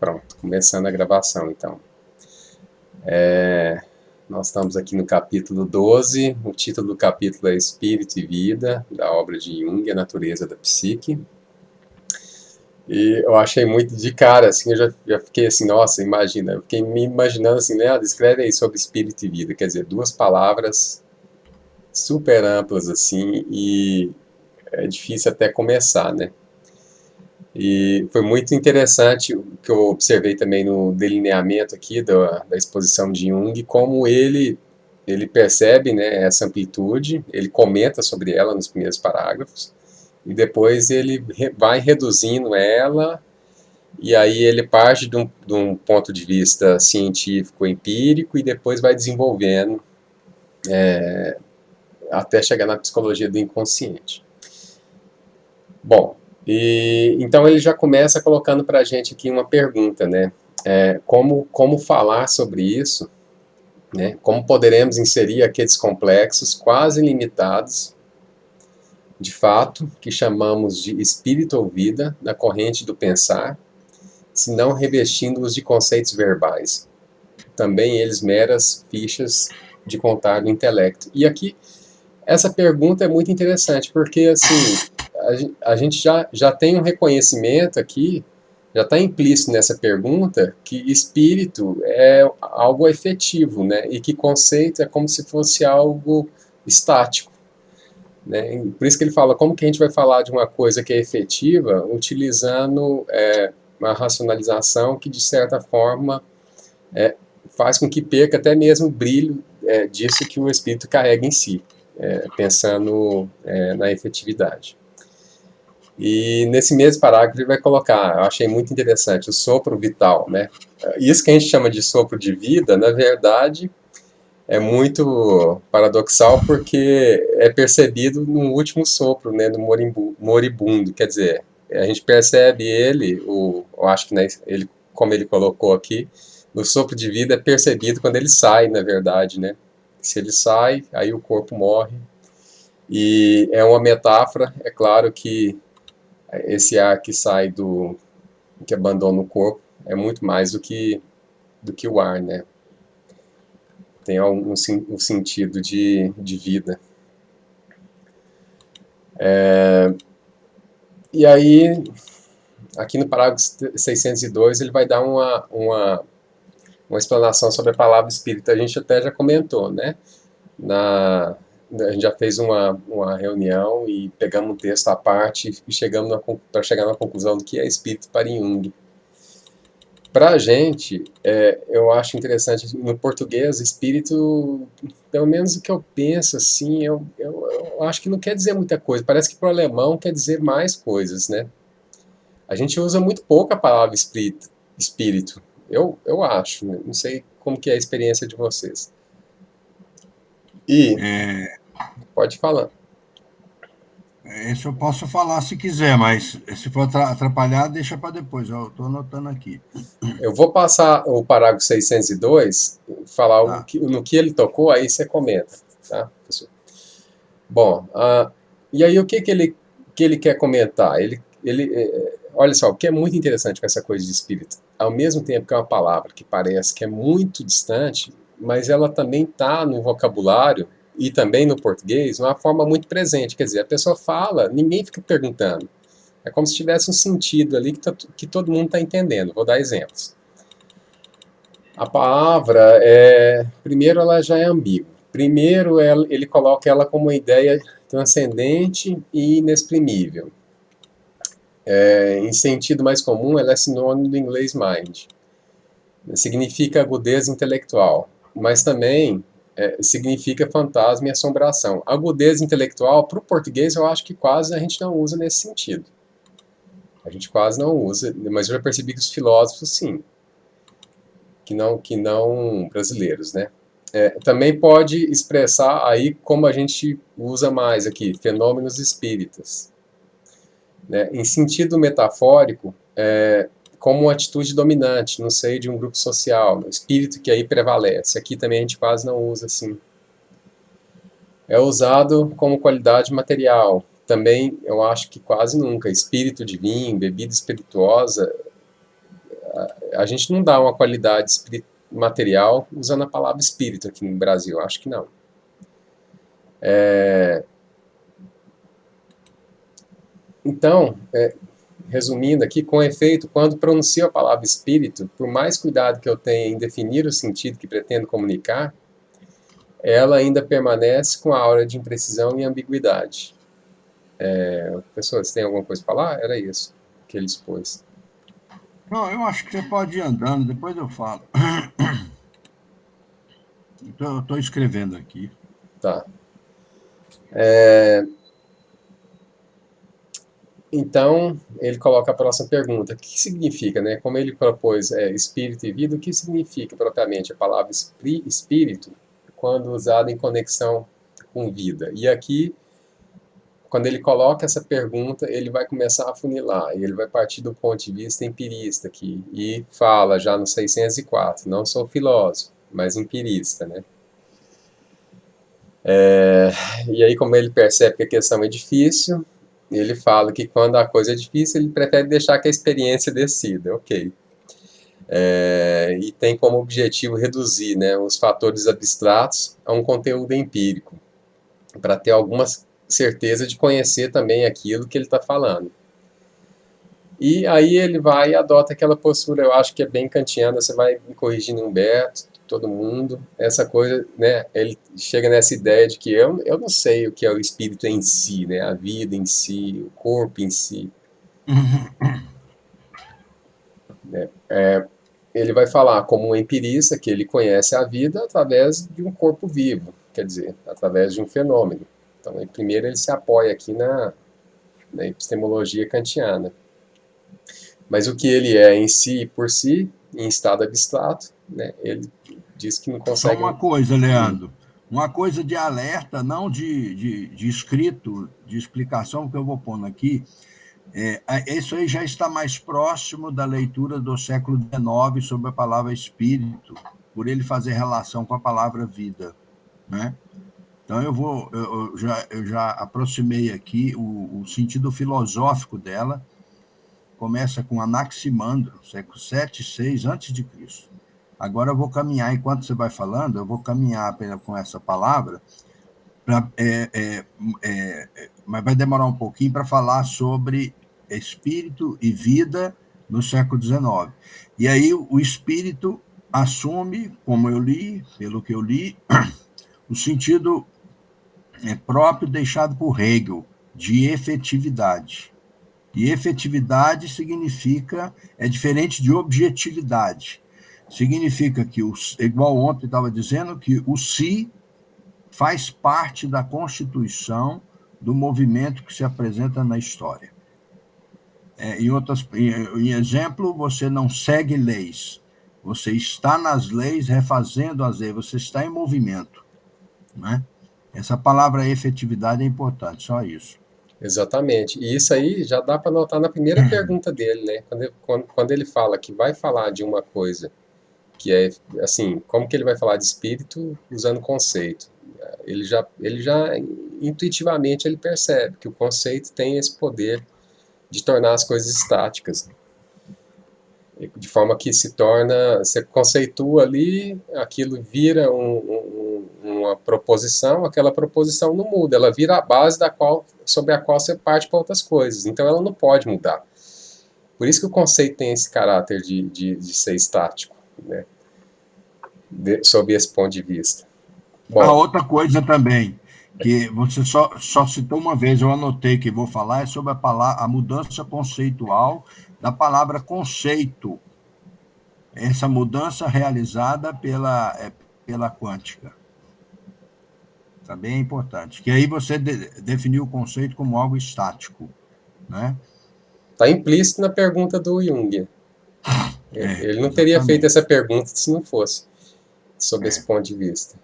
Pronto, começando a gravação então. Nós estamos aqui no capítulo 12, o título do capítulo é Espírito e Vida, da obra de Jung, A Natureza da Psique. E eu achei muito de cara, assim, eu já fiquei assim, nossa, imagina, eu fiquei me imaginando assim, né, descreve aí sobre espírito e vida, quer dizer, duas palavras super amplas, assim, e é difícil até começar, né? E foi muito interessante o que eu observei também no delineamento aqui da exposição de Jung, como ele percebe, né, essa amplitude, ele comenta sobre ela nos primeiros parágrafos, e depois ele vai reduzindo ela, e aí ele parte de um ponto de vista científico, empírico, e depois vai desenvolvendo até chegar na psicologia do inconsciente. Bom, e então ele já começa colocando para a gente aqui uma pergunta, né? Como falar sobre isso, né? Como poderemos inserir aqueles complexos quase ilimitados, de fato, que chamamos de espírito ou vida, na corrente do pensar, se não revestindo-os de conceitos verbais, também eles meras fichas de contar do intelecto. E aqui, essa pergunta é muito interessante, porque assim, a gente já tem um reconhecimento aqui, já está implícito nessa pergunta, que espírito é algo efetivo, né? E que conceito é como se fosse algo estático, né? Por isso que ele fala, como que a gente vai falar de uma coisa que é efetiva, utilizando uma racionalização que, de certa forma, faz com que perca até mesmo o brilho disso que o espírito carrega em si, pensando na efetividade. E nesse mesmo parágrafo ele vai colocar, eu achei muito interessante, o sopro vital, né? Isso que a gente chama de sopro de vida, na verdade, é muito paradoxal porque é percebido no último sopro, né, no moribundo, quer dizer, a gente percebe ele, eu acho que né, ele, como ele colocou aqui, o sopro de vida é percebido quando ele sai, na verdade, né? Se ele sai, aí o corpo morre. E é uma metáfora, é claro que esse ar que sai que abandona o corpo é muito mais do que o ar, né? Tem um sentido de vida. E aí, aqui no parágrafo 602, ele vai dar uma explanação sobre a palavra espírito. A gente até já comentou, né? A gente já fez uma reunião e pegamos um texto à parte e chegamos para chegar na conclusão do que é espírito para Jung. Para a gente, eu acho interessante, no português, espírito, pelo menos o que eu penso, assim, eu acho que não quer dizer muita coisa. Parece que para o alemão quer dizer mais coisas, né? A gente usa muito pouco a palavra espírito, eu acho, né? Não sei como que é a experiência de vocês. E, pode falar. Isso eu posso falar se quiser, mas se for atrapalhar, deixa para depois. Eu estou anotando aqui. Eu vou passar o parágrafo 602, falar Tá. no que ele tocou, aí você comenta, tá, professor? Bom, e aí o que ele quer comentar? Olha só, o que é muito interessante com essa coisa de espírito, ao mesmo tempo que é uma palavra que parece que é muito distante, mas ela também está no vocabulário e também no português, de uma forma muito presente. Quer dizer, a pessoa fala, ninguém fica perguntando. É como se tivesse um sentido ali que todo mundo está entendendo. Vou dar exemplos. A palavra, primeiro, ela já é ambígua. Primeiro, ele coloca ela como uma ideia transcendente e inexprimível. Em sentido mais comum, ela é sinônimo do inglês mind. Significa agudeza intelectual, mas também significa fantasma e assombração. Agudeza intelectual, para o português, eu acho que quase a gente não usa nesse sentido. A gente quase não usa, mas eu já percebi que os filósofos, sim, que não brasileiros, né? Também pode expressar aí como a gente usa mais aqui, fenômenos espíritas. Né? Em sentido metafórico, como uma atitude dominante no seio de um grupo social, o espírito que aí prevalece. Aqui também a gente quase não usa assim. É usado como qualidade material. Também eu acho que quase nunca. Espírito divino, bebida espirituosa, a gente não dá uma qualidade material usando a palavra espírito aqui no Brasil, acho que não. Então, resumindo aqui, com efeito, quando pronuncio a palavra espírito, por mais cuidado que eu tenha em definir o sentido que pretendo comunicar, ela ainda permanece com a aura de imprecisão e ambiguidade. Pessoas, tem alguma coisa para falar? Era isso que ele expôs. Não, eu acho que você pode ir andando, depois eu falo. Eu estou escrevendo aqui. Tá. Então, ele coloca a próxima pergunta. O que significa, né? Como ele propôs espírito e vida, o que significa propriamente a palavra espírito quando usada em conexão com vida? E aqui, quando ele coloca essa pergunta, ele vai começar a funilar, e ele vai partir do ponto de vista empirista aqui, e fala já no 604, não sou filósofo, mas empirista, né? E aí, como ele percebe que a questão é difícil, ele fala que quando a coisa é difícil, ele prefere deixar que a experiência decida, ok. E tem como objetivo reduzir, né, os fatores abstratos a um conteúdo empírico, para ter alguma certeza de conhecer também aquilo que ele está falando. E aí ele vai e adota aquela postura, eu acho que é bem kantiana, você vai me corrigindo, Humberto, todo mundo, essa coisa, né, ele chega nessa ideia de que eu não sei o que é o espírito em si, né, a vida em si, o corpo em si. Ele vai falar como um empirista que ele conhece a vida através de um corpo vivo, quer dizer, através de um fenômeno. Então, primeiro ele se apoia aqui na epistemologia kantiana. Mas o que ele é em si e por si, em estado abstrato, né, ele diz que não Só consegue... uma coisa, Leandro. Uma coisa de alerta, não de escrito, de explicação, que eu vou pondo aqui. Isso aí já está mais próximo da leitura do século XIX sobre a palavra espírito, por ele fazer relação com a palavra vida, né? Então eu já aproximei aqui o sentido filosófico dela. Começa com Anaximandro, século 7, 6 antes de Cristo. Agora eu vou caminhar, enquanto você vai falando, eu vou caminhar apenas com essa palavra, mas vai demorar um pouquinho para falar sobre espírito e vida no século XIX. E aí o espírito assume, como eu li, pelo que eu li, o sentido próprio deixado por Hegel, de efetividade. E efetividade é diferente de objetividade. Significa que, igual ontem estava dizendo, que o si faz parte da constituição do movimento que se apresenta na história. Em exemplo, você não segue leis. Você está nas leis, refazendo as leis. Você está em movimento, né? Essa palavra efetividade é importante, só isso. Exatamente. E isso aí já dá para notar na primeira pergunta dele, né? Quando ele fala que vai falar de uma coisa que é, assim, como que ele vai falar de espírito usando conceito? Ele já intuitivamente, ele percebe que o conceito tem esse poder de tornar as coisas estáticas. De forma que você conceitua ali, aquilo vira uma proposição, aquela proposição não muda, ela vira a base sobre a qual você parte para outras coisas. Então ela não pode mudar. Por isso que o conceito tem esse caráter de ser estático, né? Sob esse ponto de vista. Bom, a outra coisa também, que você só citou uma vez, eu anotei que vou falar, é sobre a mudança conceitual da palavra conceito. Essa mudança realizada pela quântica. Também é importante. Que aí você definiu o conceito como algo estático, né? Está implícito na pergunta do Jung. Ele não teria feito essa pergunta se não fosse sob esse ponto de vista.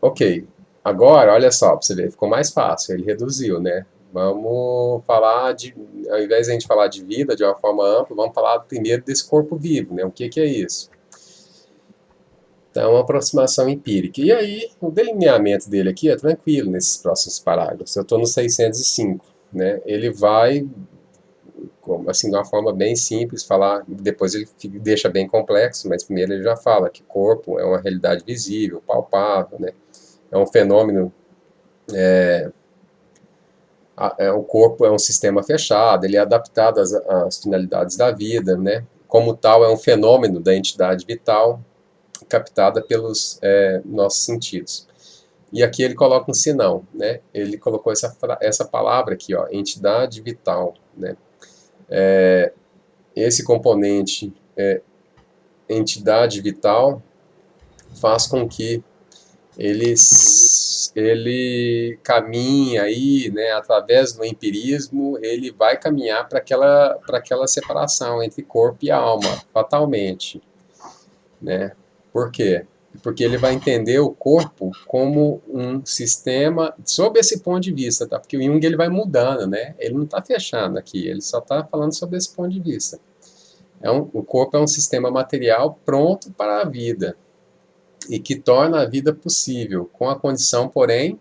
Ok. Agora, olha só, para você ver, ficou mais fácil. Ele reduziu, né? Vamos falar ao invés de a gente falar de vida de uma forma ampla, vamos falar primeiro desse corpo vivo, né? O que é isso? Então, uma aproximação empírica. E aí, o delineamento dele aqui é tranquilo nesses próximos parágrafos. Eu estou no 605, né? Ele vai assim, de uma forma bem simples, falar, depois ele deixa bem complexo, mas primeiro ele já fala que o corpo é uma realidade visível, palpável, né? É um fenômeno, o corpo é um sistema fechado, ele é adaptado às finalidades da vida, né? Como tal, é um fenômeno da entidade vital, captada pelos nossos sentidos. E aqui ele coloca um sinão, né? Ele colocou essa palavra aqui, ó, entidade vital, né? Esse componente, entidade vital, faz com que ele caminha aí, né, através do empirismo, ele vai caminhar para aquela separação entre corpo e alma, fatalmente, né? Por quê? Porque ele vai entender o corpo como um sistema, sob esse ponto de vista, tá? Porque o Jung ele vai mudando, né? Ele não está fechando aqui, ele só está falando sobre esse ponto de vista. O corpo é um sistema material pronto para a vida e que torna a vida possível, com a condição, porém,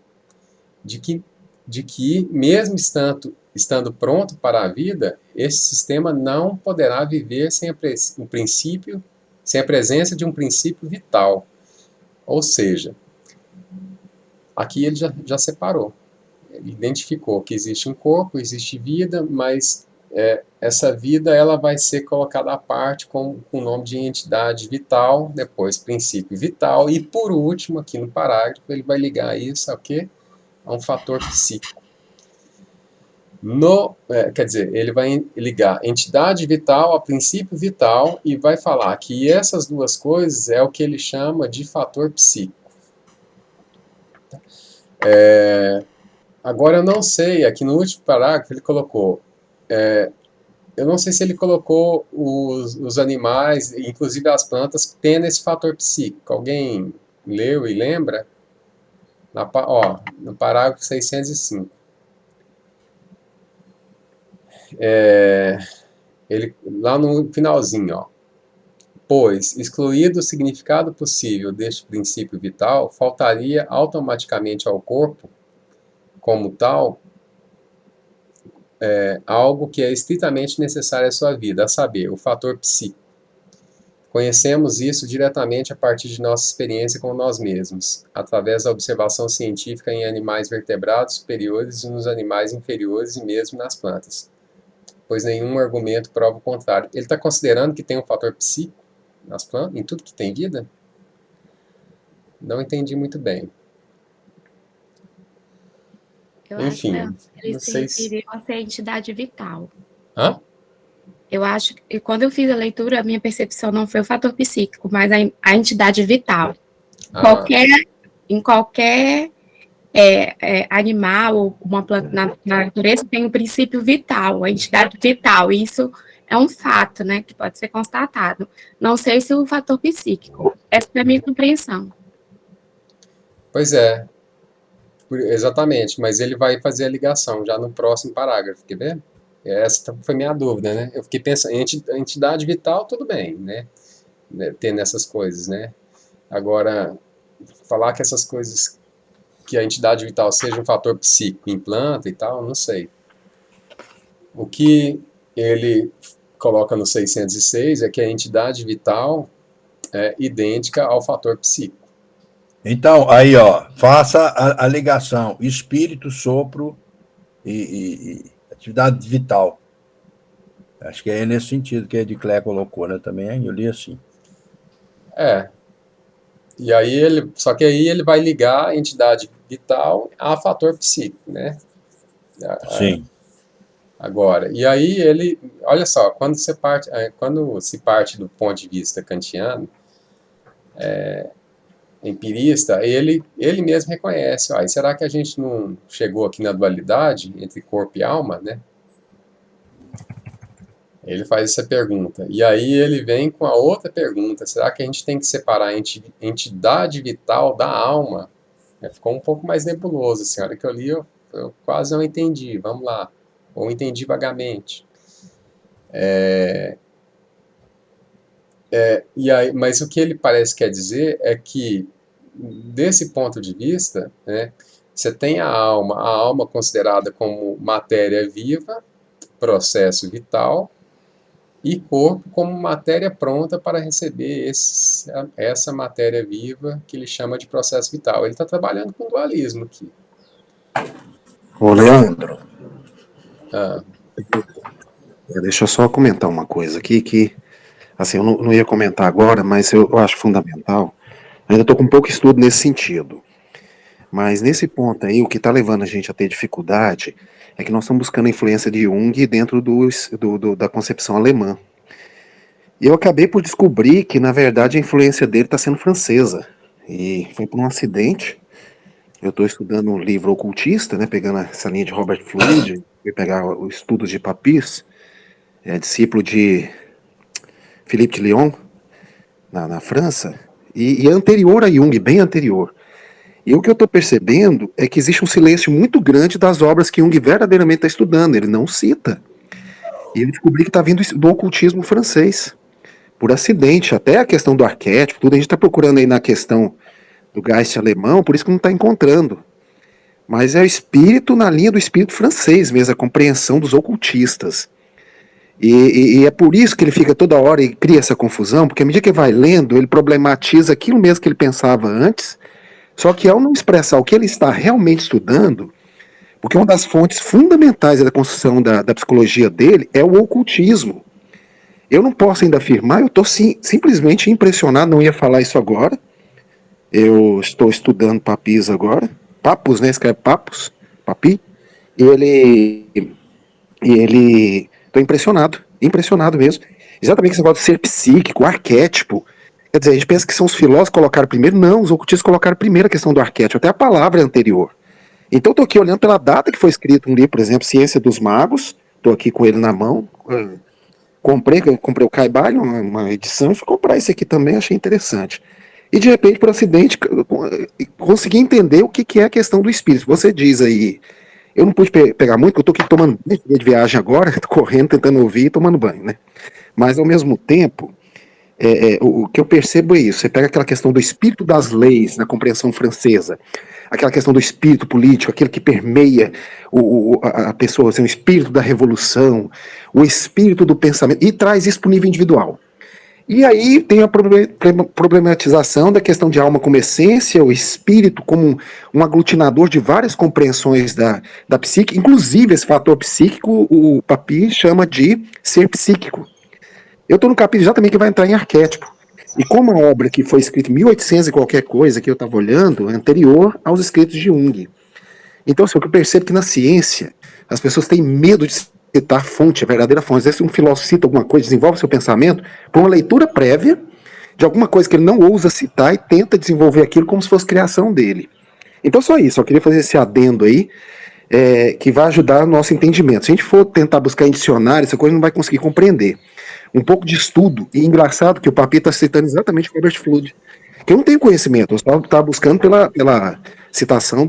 de que mesmo estando pronto para a vida, esse sistema não poderá viver sem o princípio, sem a presença de um princípio vital. Ou seja, aqui ele já separou. Ele identificou que existe um corpo, existe vida, mas essa vida ela vai ser colocada à parte com o nome de entidade vital, depois princípio vital, e por último, aqui no parágrafo, ele vai ligar isso a quê? A um fator psíquico. Quer dizer, ele vai ligar entidade vital a princípio vital e vai falar que essas duas coisas é o que ele chama de fator psíquico. Agora eu não sei, aqui no último parágrafo ele colocou, eu não sei se ele colocou os animais, inclusive as plantas, tendo esse fator psíquico. Alguém leu e lembra? No parágrafo 605. Lá no finalzinho, ó. Pois, excluído o significado possível deste princípio vital, faltaria automaticamente ao corpo, como tal, algo que é estritamente necessário à sua vida, a saber, o fator psíquico. Conhecemos isso diretamente a partir de nossa experiência com nós mesmos, através da observação científica em animais vertebrados superiores e nos animais inferiores e mesmo nas plantas, pois nenhum argumento prova o contrário. Ele está considerando que tem um fator psíquico nas plantas, em tudo que tem vida? Não entendi muito bem. Eu acho que Enfim, ele não se sei se... referiu a ser entidade vital. Hã? Eu acho que quando eu fiz a leitura, a minha percepção não foi o fator psíquico, mas a entidade vital. Em qualquer animal ou uma planta na natureza tem um princípio vital, a entidade vital. E isso é um fato, né, que pode ser constatado. Não sei se o fator psíquico. Essa é a minha compreensão. Pois é, exatamente, mas ele vai fazer a ligação já no próximo parágrafo, quer ver? Essa foi minha dúvida, né? Eu fiquei pensando, entidade vital, tudo bem, né? Tendo essas coisas, né? Agora, falar que essas coisas, que a entidade vital seja um fator psíquico em planta e tal, não sei. O que ele coloca no 606 é que a entidade vital é idêntica ao fator psíquico. Então, aí, ó, faça a ligação espírito, sopro e atividade vital. Acho que é nesse sentido que a Ediclé colocou, né? Também eu li assim. E aí só que aí ele vai ligar a entidade vital a fator psíquico, né? Sim. Agora, e aí olha só, quando se parte do ponto de vista kantiano, empirista, ele mesmo reconhece, e será que a gente não chegou aqui na dualidade entre corpo e alma, né? Ele faz essa pergunta. E aí ele vem com a outra pergunta, será que a gente tem que separar a entidade vital da alma? Ficou um pouco mais nebuloso, assim, a hora que eu li eu quase não entendi, vamos lá, ou entendi vagamente. Mas o que ele parece quer dizer é que, desse ponto de vista, né, você tem a alma considerada como matéria viva, processo vital, e corpo como matéria pronta para receber essa matéria viva que ele chama de processo vital. Ele está trabalhando com dualismo aqui. Ô, Leandro, Ah, deixa eu só comentar uma coisa aqui que, assim, eu não ia comentar agora, mas eu acho fundamental. Ainda estou com pouco estudo nesse sentido. Mas nesse ponto aí, o que está levando a gente a ter dificuldade é que nós estamos buscando a influência de Jung dentro da concepção alemã. E eu acabei por descobrir que, na verdade, a influência dele está sendo francesa. E foi por um acidente. Eu estou estudando um livro ocultista, né, pegando essa linha de Robert Fludd, fui pegar os estudos de Papis, discípulo de Philippe de Lyon, na França, e anterior a Jung, bem anterior. E o que eu estou percebendo é que existe um silêncio muito grande das obras que Jung verdadeiramente está estudando, ele não cita. E eu descobri que está vindo do ocultismo francês, por acidente, até a questão do arquétipo, tudo a gente está procurando aí na questão do Geist alemão, por isso que não está encontrando. Mas é o espírito na linha do espírito francês mesmo, a compreensão dos ocultistas. E é por isso que ele fica toda hora e cria essa confusão, porque à medida que ele vai lendo, ele problematiza aquilo mesmo que ele pensava antes, só que ao não expressar o que ele está realmente estudando, porque uma das fontes fundamentais da construção da psicologia dele é o ocultismo. Eu não posso ainda afirmar, eu estou simplesmente impressionado, não ia falar isso agora. Eu estou estudando Papis agora, Papus, né, escreve Papus, Papi, e ele, estou impressionado mesmo, exatamente esse negócio de ser psíquico, arquétipo. Quer dizer, a gente pensa que são os filósofos que colocaram primeiro. Não, os ocultistas colocaram primeiro a questão do arquétipo, até a palavra é anterior. Então estou aqui olhando pela data que foi escrito um livro, por exemplo, Ciência dos Magos, estou aqui com ele na mão, comprei o Caibalion, uma edição, e fui comprar esse aqui também, achei interessante. E de repente, por acidente, consegui entender o que é a questão do espírito. Você diz aí, eu não pude pegar muito, porque eu estou aqui tomando banho de viagem agora, correndo, tentando ouvir e tomando banho, né? Mas ao mesmo tempo, o que eu percebo é isso. Você pega aquela questão do espírito das leis na compreensão francesa, aquela questão do espírito político, aquele que permeia a pessoa, assim, o espírito da revolução, o espírito do pensamento, e traz isso para o nível individual. E aí tem a problematização da questão de alma como essência, o espírito como um aglutinador de várias compreensões da psique, inclusive esse fator psíquico, o Papi chama de ser psíquico. Eu estou no capítulo exatamente que vai entrar em arquétipo. E como a obra que foi escrita em 1800 e qualquer coisa que eu estava olhando, é anterior aos escritos de Jung. Então, assim, o que eu percebo é que na ciência, as pessoas têm medo de citar a fonte, a verdadeira fonte. Às vezes um filósofo cita alguma coisa, desenvolve seu pensamento por uma leitura prévia de alguma coisa que ele não ousa citar e tenta desenvolver aquilo como se fosse criação dele. Então, só isso. Eu queria fazer esse adendo aí, que vai ajudar o nosso entendimento. Se a gente for tentar buscar em dicionário, essa coisa não vai conseguir compreender. Um pouco de estudo, e engraçado que o Papi está citando exatamente o Robert Fludd, que eu não tenho conhecimento, eu só estava buscando pela citação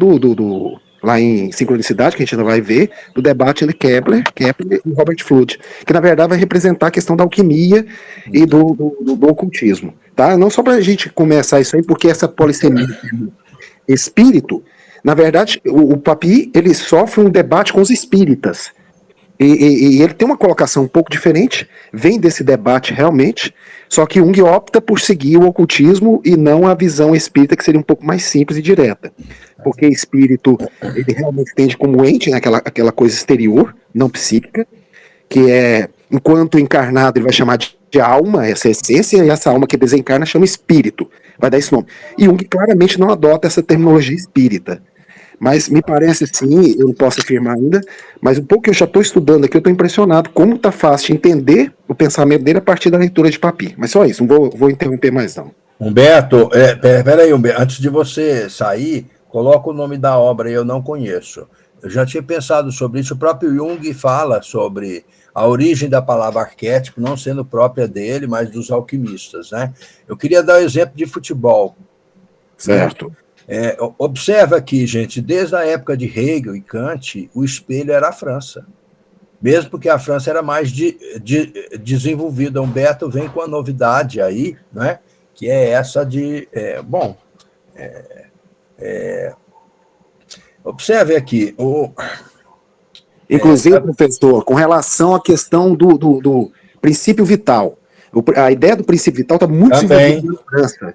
lá em Sincronicidade, que a gente ainda vai ver, do debate entre Kepler e Robert Fludd, que na verdade vai representar a questão da alquimia e do ocultismo. Tá? Não só para a gente começar isso aí, porque essa polissemia espírito, na verdade, o Papi, ele sofre um debate com os espíritas. E ele tem uma colocação um pouco diferente, vem desse debate realmente, só que Jung opta por seguir o ocultismo e não a visão espírita, que seria um pouco mais simples e direta. Porque espírito, ele realmente entende como ente, né, aquela coisa exterior, não psíquica, que é, enquanto encarnado, ele vai chamar de alma, essa essência, e essa alma que desencarna chama espírito, vai dar esse nome. E Jung claramente não adota essa terminologia espírita. Mas me parece sim, eu não posso afirmar ainda, mas um pouco que eu já estou estudando aqui, eu estou impressionado como está fácil de entender o pensamento dele a partir da leitura de Papi. Mas só isso, não vou interromper mais não. Humberto, peraí, Humberto, antes de você sair, coloca o nome da obra aí, eu não conheço. Eu já tinha pensado sobre isso, o próprio Jung fala sobre a origem da palavra arquétipo, não sendo própria dele, mas dos alquimistas, né? Eu queria dar o exemplo de futebol. Certo. Observa aqui, gente, desde a época de Hegel e Kant, o espelho era a França. Mesmo porque a França era mais desenvolvida. Humberto vem com a novidade aí, né? Que é essa de... observe aqui, Inclusive, professor, com relação à questão do princípio vital. A ideia do princípio vital está muito desenvolvida na França.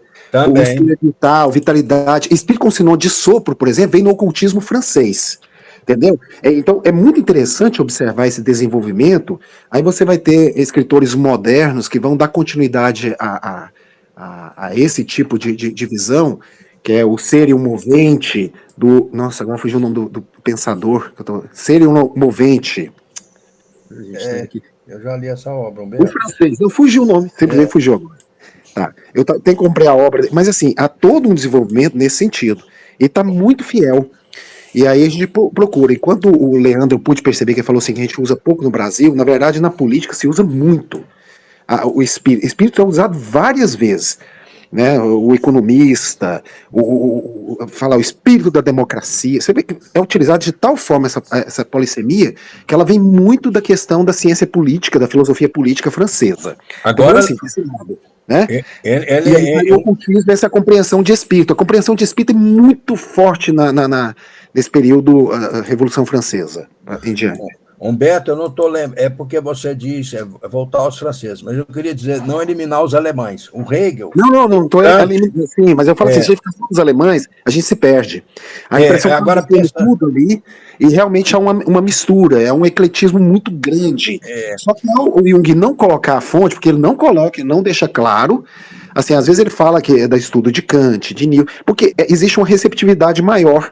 O espírito vital, vitalidade. Espírito com sinônimo de sopro, por exemplo, vem no ocultismo francês. Entendeu? Então, é muito interessante observar esse desenvolvimento. Aí você vai ter escritores modernos que vão dar continuidade a esse tipo de visão, que é o ser e o movente do... Nossa, agora fugiu o nome do pensador. Ser e o movente. Eu já li essa obra. O francês, não fugiu o nome, simplesmente fugiu agora. Tá. Eu tenho que comprar a obra, mas assim, há todo um desenvolvimento nesse sentido. E está muito fiel. E aí a gente procura. Enquanto o Leandro, eu pude perceber que ele falou assim, que a gente usa pouco no Brasil, na verdade, na política se usa muito. O espírito. Espírito é usado várias vezes. Né, o economista, falar o espírito da democracia, você vê que é utilizado de tal forma essa polissemia, que ela vem muito da questão da ciência política, da filosofia política francesa. Agora, então, assim, esse lado, né? E aí o ocultismo é essa compreensão de espírito. A compreensão de espírito é muito forte nesse período Revolução Francesa em diante. Humberto, eu não estou lembrando, é porque você diz voltar aos franceses, mas eu queria dizer, não eliminar os alemães. O Hegel... Não estou eliminando, sim, mas eu falo assim, se a gente ficar só os alemães, a gente se perde. A impressão agora que tem tudo ali, e realmente há uma mistura, é um ecletismo muito grande. Só que o Jung não colocar a fonte, porque ele não coloca, ele não deixa claro, assim, às vezes ele fala que é da estudo de Kant, de Newton, porque existe uma receptividade maior,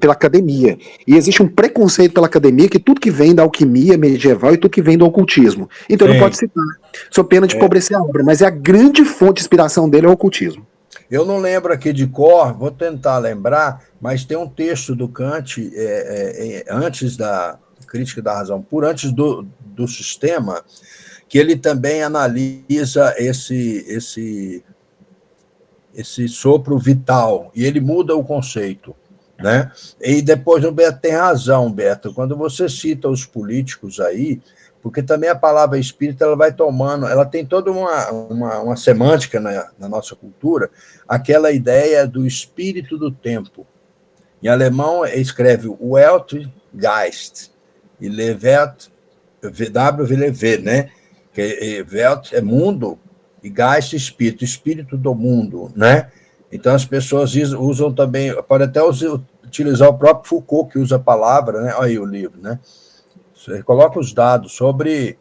pela academia. E existe um preconceito pela academia que tudo que vem da alquimia medieval e tudo que vem do ocultismo. Então ele não pode citar, sob pena de empobrecer a obra, mas a grande fonte de inspiração dele é o ocultismo. Eu não lembro aqui de cor, vou tentar lembrar, mas tem um texto do Kant, antes da Crítica da Razão Pura, antes do sistema, que ele também analisa esse sopro vital, e ele muda o conceito. Né? E depois o Beto tem razão, Beto, quando você cita os políticos aí, porque também a palavra espírito ela vai tomando, ela tem toda uma semântica na nossa cultura, aquela ideia do espírito do tempo. Em alemão escreve Weltgeist e Levert, WLV, né? Que Welt é mundo e Geist espírito do mundo, né? Então, as pessoas usam também, pode até utilizar o próprio Foucault, que usa a palavra, né? Olha aí o livro, né? Você coloca os dados sobre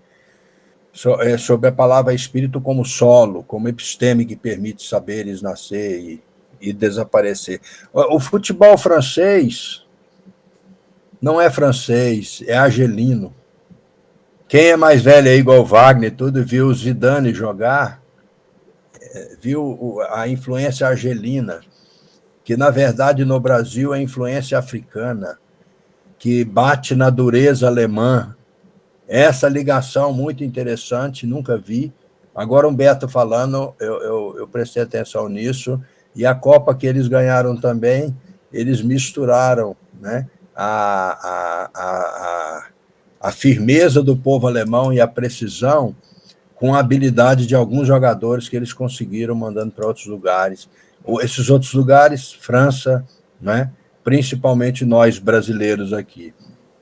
a palavra espírito como solo, como episteme que permite saberes nascer e desaparecer. O futebol francês não é francês, é argelino. Quem é mais velho aí, igual o Wagner, tudo, viu o Zidane jogar, viu a influência argelina, que, na verdade, no Brasil é influência africana, que bate na dureza alemã. Essa ligação muito interessante, nunca vi. Agora, Humberto falando, eu prestei atenção nisso, e a Copa que eles ganharam também, eles misturaram, né, a firmeza do povo alemão e a precisão com a habilidade de alguns jogadores que eles conseguiram mandando para outros lugares. Esses outros lugares, França, né? Principalmente nós brasileiros aqui.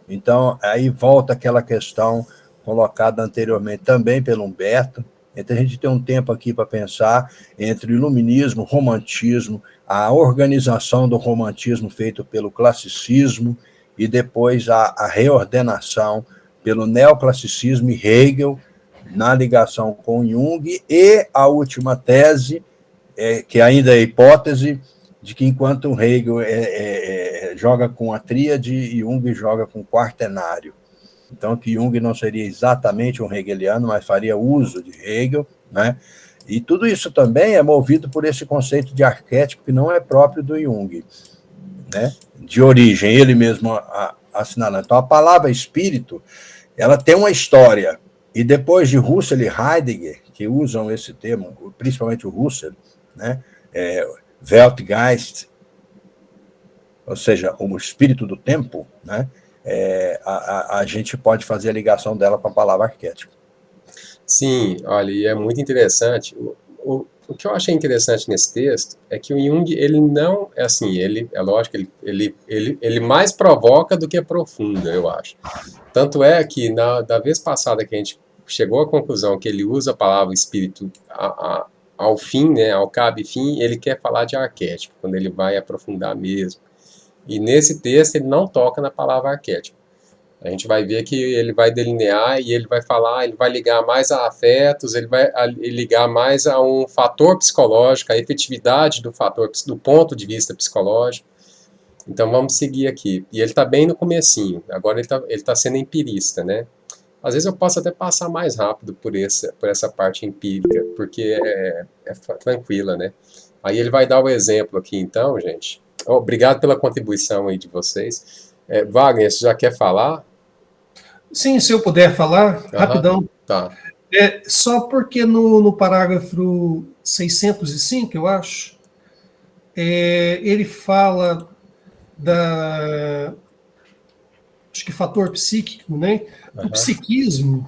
Então, aí volta aquela questão colocada anteriormente também pelo Humberto. Então, a gente tem um tempo aqui para pensar entre iluminismo, romantismo, a organização do romantismo feito pelo classicismo e depois a reordenação pelo neoclassicismo e Hegel, na ligação com Jung, e a última tese, que ainda é hipótese, de que enquanto Hegel joga com a tríade e Jung joga com o quaternário. Então, que Jung não seria exatamente um hegeliano, mas faria uso de Hegel, né? E tudo isso também é movido por esse conceito de arquétipo que não é próprio do Jung, né? De origem, ele mesmo assinalando. Então, a palavra espírito, ela tem uma história. E depois de Husserl e Heidegger, que usam esse termo, principalmente o Husserl, né? Weltgeist, ou seja, o espírito do tempo, né? A gente pode fazer a ligação dela com a palavra arquétipo. Sim, olha, e é muito interessante. o que eu achei interessante nesse texto é que o Jung, ele não, é assim, é lógico, ele mais provoca do que aprofunda, eu acho. Tanto é que da vez passada que a gente chegou à conclusão que ele usa a palavra espírito ao fim, né, ao cabo e fim, ele quer falar de arquétipo, quando ele vai aprofundar mesmo. E nesse texto ele não toca na palavra arquétipo. A gente vai ver que ele vai delinear e ele vai falar, ele vai ligar mais a afetos, ele vai ligar mais a um fator psicológico, a efetividade do fator, do ponto de vista psicológico. Então vamos seguir aqui. E ele está bem no comecinho, agora ele tá sendo empirista, né? Às vezes eu posso até passar mais rápido por essa parte empírica, porque é tranquila, né? Aí ele vai dar o exemplo aqui então, gente. Obrigado pela contribuição aí de vocês. Wagner, você já quer falar? Sim, se eu puder falar, rapidão. Tá. Só porque no parágrafo 605, eu acho, ele fala acho que fator psíquico, né? O psiquismo,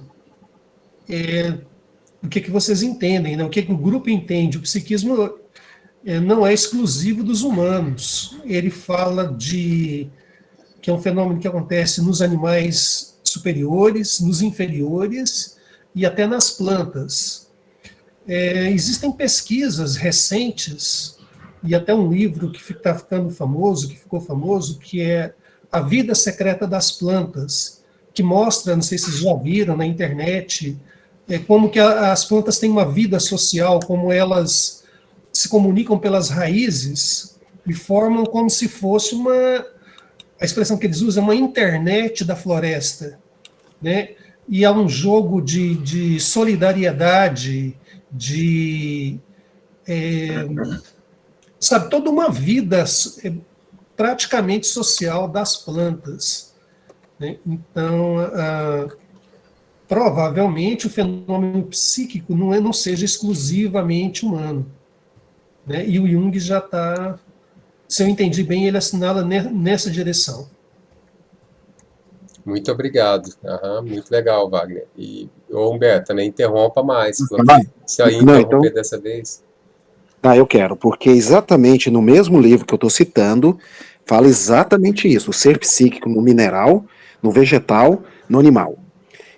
o que vocês entendem, né? O que o grupo entende? O psiquismo não é exclusivo dos humanos. Ele fala que é um fenômeno que acontece nos animais superiores, nos inferiores e até nas plantas. Existem pesquisas recentes e até um livro que está ficando famoso, que ficou famoso, que é A Vida Secreta das Plantas, que mostra, não sei se vocês já viram na internet, como que as plantas têm uma vida social, como elas se comunicam pelas raízes e formam como se fosse a expressão que eles usam é uma internet da floresta, né? E há um jogo de solidariedade, sabe, toda uma vida praticamente social das plantas, né? Então, provavelmente o fenômeno psíquico não seja exclusivamente humano, né? E o Jung já está, se eu entendi bem, ele assinala nessa direção. Muito obrigado. Muito legal, Wagner. E Humberto, também interrompa mais, se eu interromper dessa vez. Eu quero, porque exatamente no mesmo livro que eu estou citando, fala exatamente isso, o ser psíquico no mineral, no vegetal, no animal.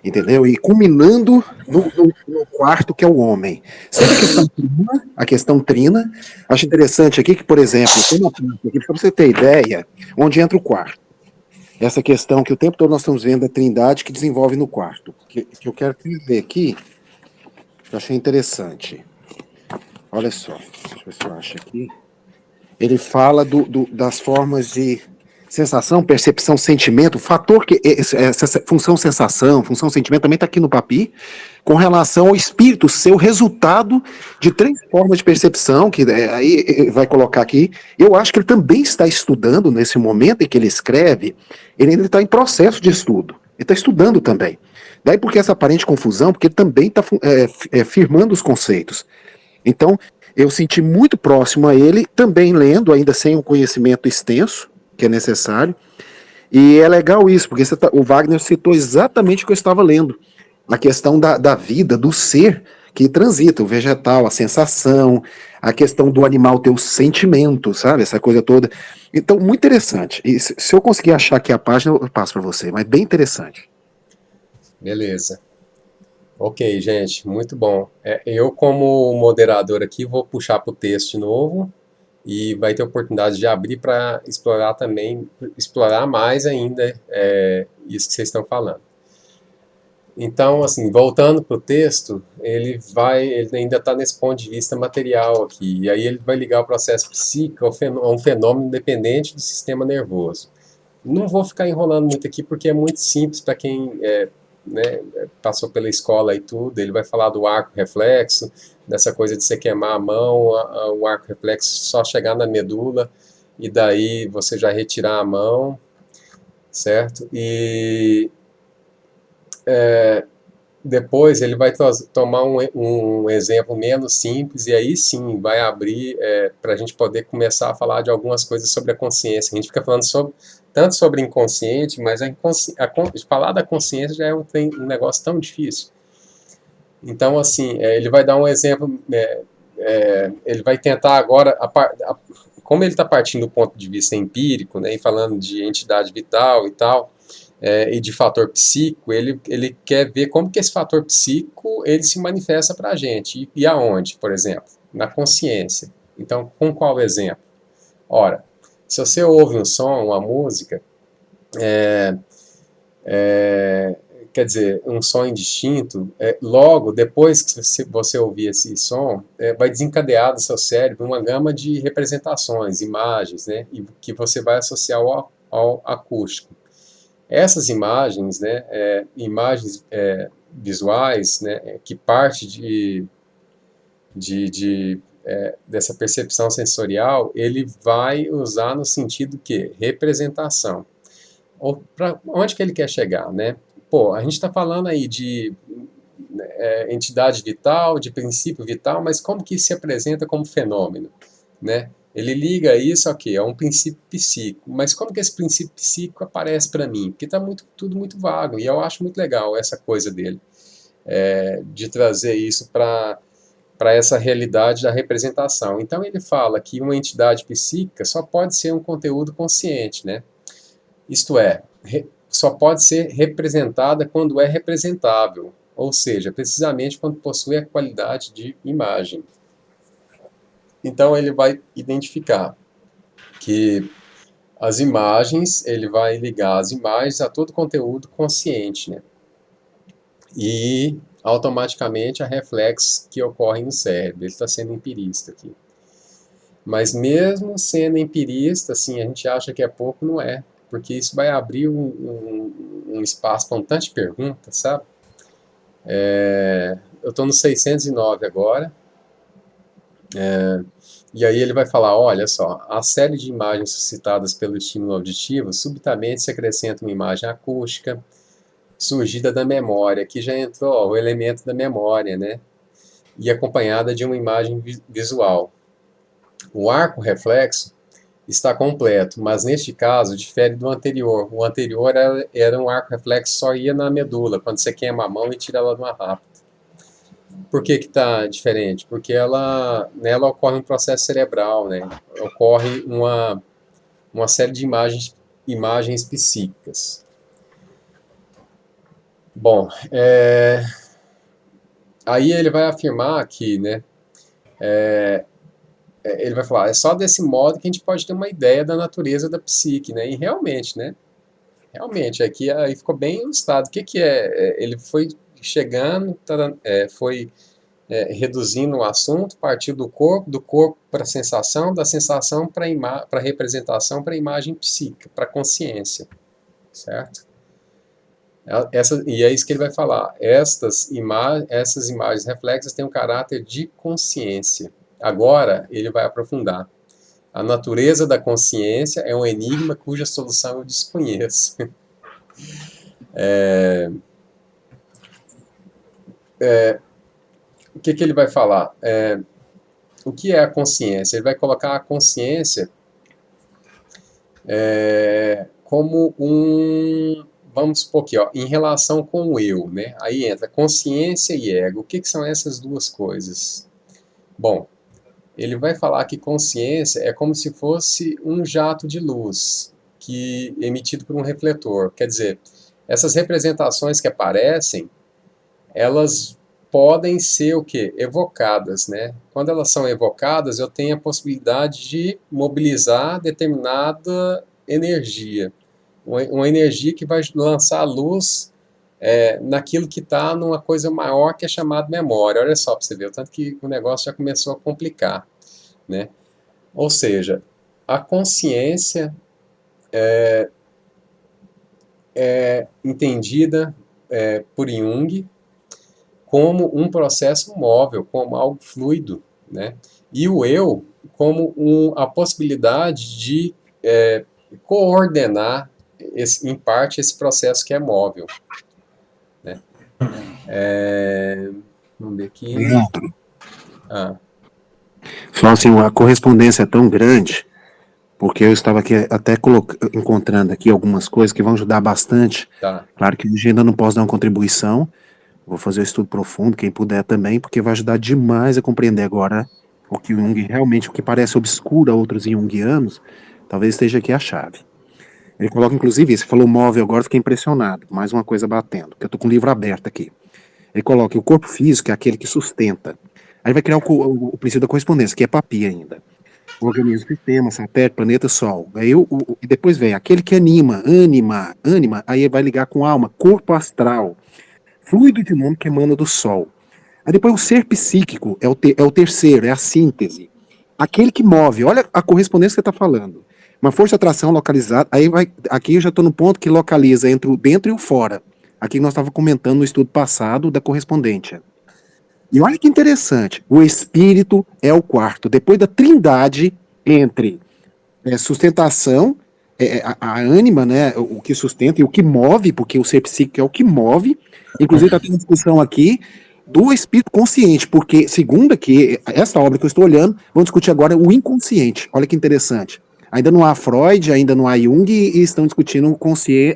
Entendeu? E culminando no quarto, que é o homem. Sabe a questão trina? Acho interessante aqui que, por exemplo, para você ter ideia, onde entra o quarto. Essa questão que o tempo todo nós estamos vendo a trindade que desenvolve no quarto. Que eu quero ver aqui, que eu achei interessante. Olha só, deixa eu ver se eu acho aqui. Ele fala das formas de sensação, percepção, sentimento, fator que essa função sensação, função sentimento também está aqui no papi, com relação ao espírito ser o resultado de 3 formas de percepção, que aí vai colocar aqui. Eu acho que ele também está estudando nesse momento em que ele escreve, ele ainda está em processo de estudo, ele está estudando também. Daí porque essa aparente confusão, porque ele também está firmando os conceitos. Então, eu senti muito próximo a ele, também lendo, ainda sem um conhecimento extenso, que é necessário, e é legal isso, porque o Wagner citou exatamente o que eu estava lendo, a questão da vida, do ser que transita, o vegetal, a sensação, a questão do animal ter o sentimento, sabe, essa coisa toda. Então, muito interessante, e se eu conseguir achar aqui a página, eu passo para você, mas bem interessante. Beleza. Ok, gente, muito bom. Eu, como moderador aqui, vou puxar para o texto de novo, e vai ter oportunidade de abrir para explorar mais ainda isso que vocês estão falando. Então, assim, voltando para o texto, ele ainda está nesse ponto de vista material aqui, e aí ele vai ligar o processo psíquico a um fenômeno dependente do sistema nervoso. Não vou ficar enrolando muito aqui, porque é muito simples para quem passou pela escola e tudo. Ele vai falar do arco reflexo, dessa coisa de você queimar a mão, o arco reflexo só chegar na medula, e daí você já retirar a mão, certo? E depois ele vai tomar um exemplo menos simples, e aí sim vai abrir para a gente poder começar a falar de algumas coisas sobre a consciência. A gente fica falando tanto sobre inconsciente, mas falar da consciência já é um negócio tão difícil. Então, assim, ele vai dar um exemplo ele vai tentar agora, como ele está partindo do ponto de vista empírico, né, e falando de entidade vital e tal, e de fator psíquico, ele quer ver como que esse fator psíquico ele se manifesta para a gente, e aonde, por exemplo, na consciência. Então, com qual exemplo? Ora, se você ouve um som, uma música, quer dizer, um som indistinto, logo, depois que você ouvir esse som, vai desencadear do seu cérebro uma gama de representações, imagens, né, e que você vai associar ao acústico. Essas imagens, né, imagens visuais, né, que parte dessa percepção sensorial, ele vai usar no sentido que representação. Para onde que ele quer chegar, né? Pô, a gente está falando aí de entidade vital, de princípio vital, mas como que isso se apresenta como fenômeno, né? Ele liga isso a um princípio psíquico, mas como que esse princípio psíquico aparece para mim? Porque está tudo muito vago, e eu acho muito legal essa coisa dele, de trazer isso para essa realidade da representação. Então ele fala que uma entidade psíquica só pode ser um conteúdo consciente, né? Isto é, só pode ser representada quando é representável, ou seja, precisamente quando possui a qualidade de imagem. Então ele vai identificar que as imagens, ele vai ligar as imagens a todo conteúdo consciente, né? E automaticamente a reflexos que ocorrem no cérebro. Ele está sendo empirista aqui. Mas mesmo sendo empirista, assim, a gente acha que é pouco, não é. Porque isso vai abrir um espaço para um tanto de perguntas, sabe? Eu estou no 609 agora. E aí ele vai falar, olha só, a série de imagens suscitadas pelo estímulo auditivo, subitamente se acrescenta uma imagem acústica, surgida da memória, que já entrou o elemento da memória, né? E acompanhada de uma imagem visual. O arco reflexo está completo, mas neste caso difere do anterior. O anterior era um arco reflexo só ia na medula, quando você queima a mão e tira ela de uma rápida. Por que está diferente? Porque nela ocorre um processo cerebral, né? Ocorre uma série de imagens psíquicas. Bom, aí ele vai afirmar que, né, ele vai falar, é só desse modo que a gente pode ter uma ideia da natureza da psique, né? E realmente, né? Realmente, aqui aí ficou bem ilustrado. O que é? Ele foi chegando, foi reduzindo o assunto, partiu do corpo para a sensação, da sensação para a representação, para a imagem psíquica, para a consciência, certo? E é isso que ele vai falar. Essas imagens reflexas têm um caráter de consciência. Agora, ele vai aprofundar. A natureza da consciência é um enigma cuja solução eu desconheço. O que ele vai falar? O que é a consciência? Ele vai colocar a consciência como vamos supor aqui, ó, em relação com o eu, né? Aí entra consciência e ego. O que são essas duas coisas? Bom, ele vai falar que consciência é como se fosse um jato de luz emitido por um refletor. Quer dizer, essas representações que aparecem, elas podem ser o quê? Evocadas, né? Quando elas são evocadas, eu tenho a possibilidade de mobilizar determinada energia. Uma energia que vai lançar a luz naquilo que está numa coisa maior que é chamada memória. Olha só para você ver, o tanto que o negócio já começou a complicar, né? Ou seja, a consciência é entendida por Jung como um processo móvel, como algo fluido, né? E o eu como a possibilidade de coordenar em parte esse processo que é móvel, né? Vamos ver aqui. Só assim, a correspondência é tão grande, porque eu estava aqui até encontrando aqui algumas coisas que vão ajudar bastante. Tá. Claro que hoje ainda não posso dar uma contribuição, vou fazer um estudo profundo, quem puder também, porque vai ajudar demais a compreender agora o que o Jung realmente, o que parece obscuro a outros junguianos, talvez esteja aqui a chave. Ele coloca, inclusive, você falou móvel agora, fiquei impressionado, mais uma coisa batendo, porque eu tô com o livro aberto aqui. Ele coloca que o corpo físico é aquele que sustenta. Aí vai criar o princípio da correspondência, que é papi ainda. O organismo, sistema, satélite, planeta, sol. Aí e depois vem aquele que anima, ânima, aí vai ligar com alma, corpo astral, fluido dinâmico que emana do sol. Aí depois o ser psíquico é o terceiro, é a síntese. Aquele que move, olha a correspondência que você está falando. Uma força de atração localizada, aqui eu já estou no ponto que localiza entre o dentro e o fora. Aqui nós estávamos comentando no estudo passado da correspondência. E olha que interessante, o espírito é o quarto. Depois da trindade entre sustentação, a ânima, né, o que sustenta e o que move, porque o ser psíquico é o que move. Inclusive está tendo discussão aqui do espírito consciente, porque, segundo aqui, essa obra que eu estou olhando, vamos discutir agora o inconsciente. Olha que interessante. Ainda não há Freud, ainda não há Jung, e estão discutindo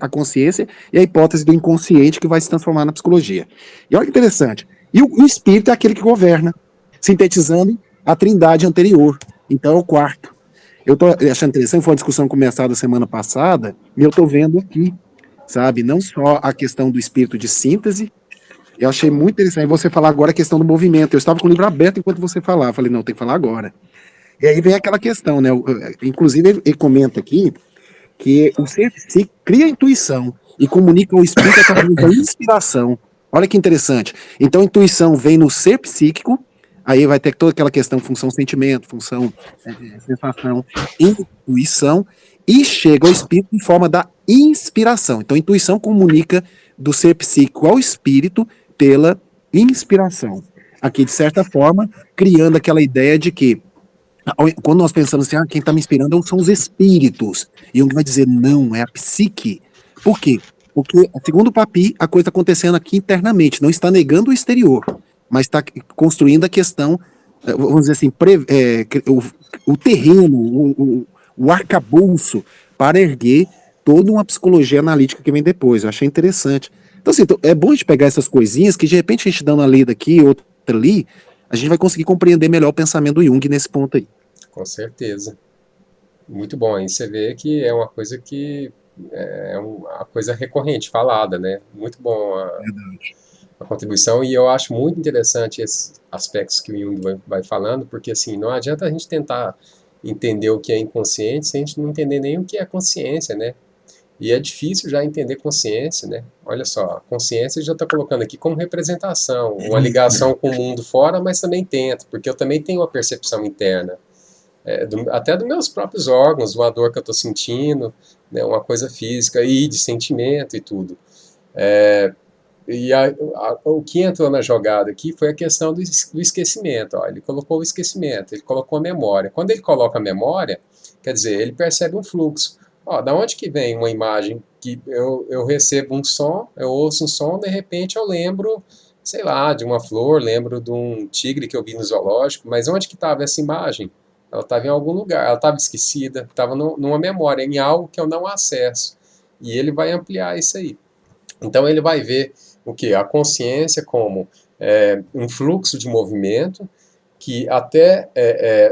a consciência e a hipótese do inconsciente que vai se transformar na psicologia. E olha que interessante. E o espírito é aquele que governa, sintetizando a trindade anterior. Então é o quarto. Eu estou achando interessante, foi uma discussão começada semana passada, e eu estou vendo aqui, sabe, não só a questão do espírito de síntese, eu achei muito interessante você falar agora a questão do movimento. Eu estava com o livro aberto enquanto você falava, falei, não, tem que falar agora. E aí vem aquela questão, né? Inclusive, ele comenta aqui que o ser psíquico cria intuição e comunica ao espírito através da inspiração. Olha que interessante. Então, a intuição vem no ser psíquico, aí vai ter toda aquela questão função sentimento, função sensação, intuição, e chega ao espírito em forma da inspiração. Então, a intuição comunica do ser psíquico ao espírito pela inspiração. Aqui, de certa forma, criando aquela ideia de que quando nós pensamos assim, quem está me inspirando são os espíritos. E Jung vai dizer, não, é a psique. Por quê? Porque, segundo o Papi, a coisa está acontecendo aqui internamente, não está negando o exterior, mas está construindo a questão, vamos dizer assim, o terreno, o arcabouço para erguer toda uma psicologia analítica que vem depois. Eu achei interessante. Então, assim, é bom a gente pegar essas coisinhas que, de repente, a gente dando uma lida aqui, outra ali, a gente vai conseguir compreender melhor o pensamento do Jung nesse ponto aí. Com certeza. Muito bom. Aí você vê que é uma coisa que é uma coisa recorrente, falada, né? Muito bom a contribuição, e eu acho muito interessante esses aspectos que o Jung vai falando, porque assim, não adianta a gente tentar entender o que é inconsciente se a gente não entender nem o que é consciência, né? E é difícil já entender consciência, né? Olha só, a consciência já está colocando aqui como representação, uma ligação com o mundo fora, mas também tento, porque eu também tenho uma percepção interna, até dos meus próprios órgãos, uma dor que eu estou sentindo, né, uma coisa física e de sentimento e tudo. E o que entrou na jogada aqui foi a questão do esquecimento. Ó, ele colocou o esquecimento, ele colocou a memória. Quando ele coloca a memória, quer dizer, ele percebe um fluxo. Ó, da onde que vem uma imagem que eu recebo um som, eu ouço um som, de repente eu lembro, sei lá, de uma flor, lembro de um tigre que eu vi no zoológico, mas onde que estava essa imagem? Ela estava em algum lugar, ela estava esquecida, estava numa memória, em algo que eu não acesso. E ele vai ampliar isso aí. Então ele vai ver o que? A consciência como um fluxo de movimento que até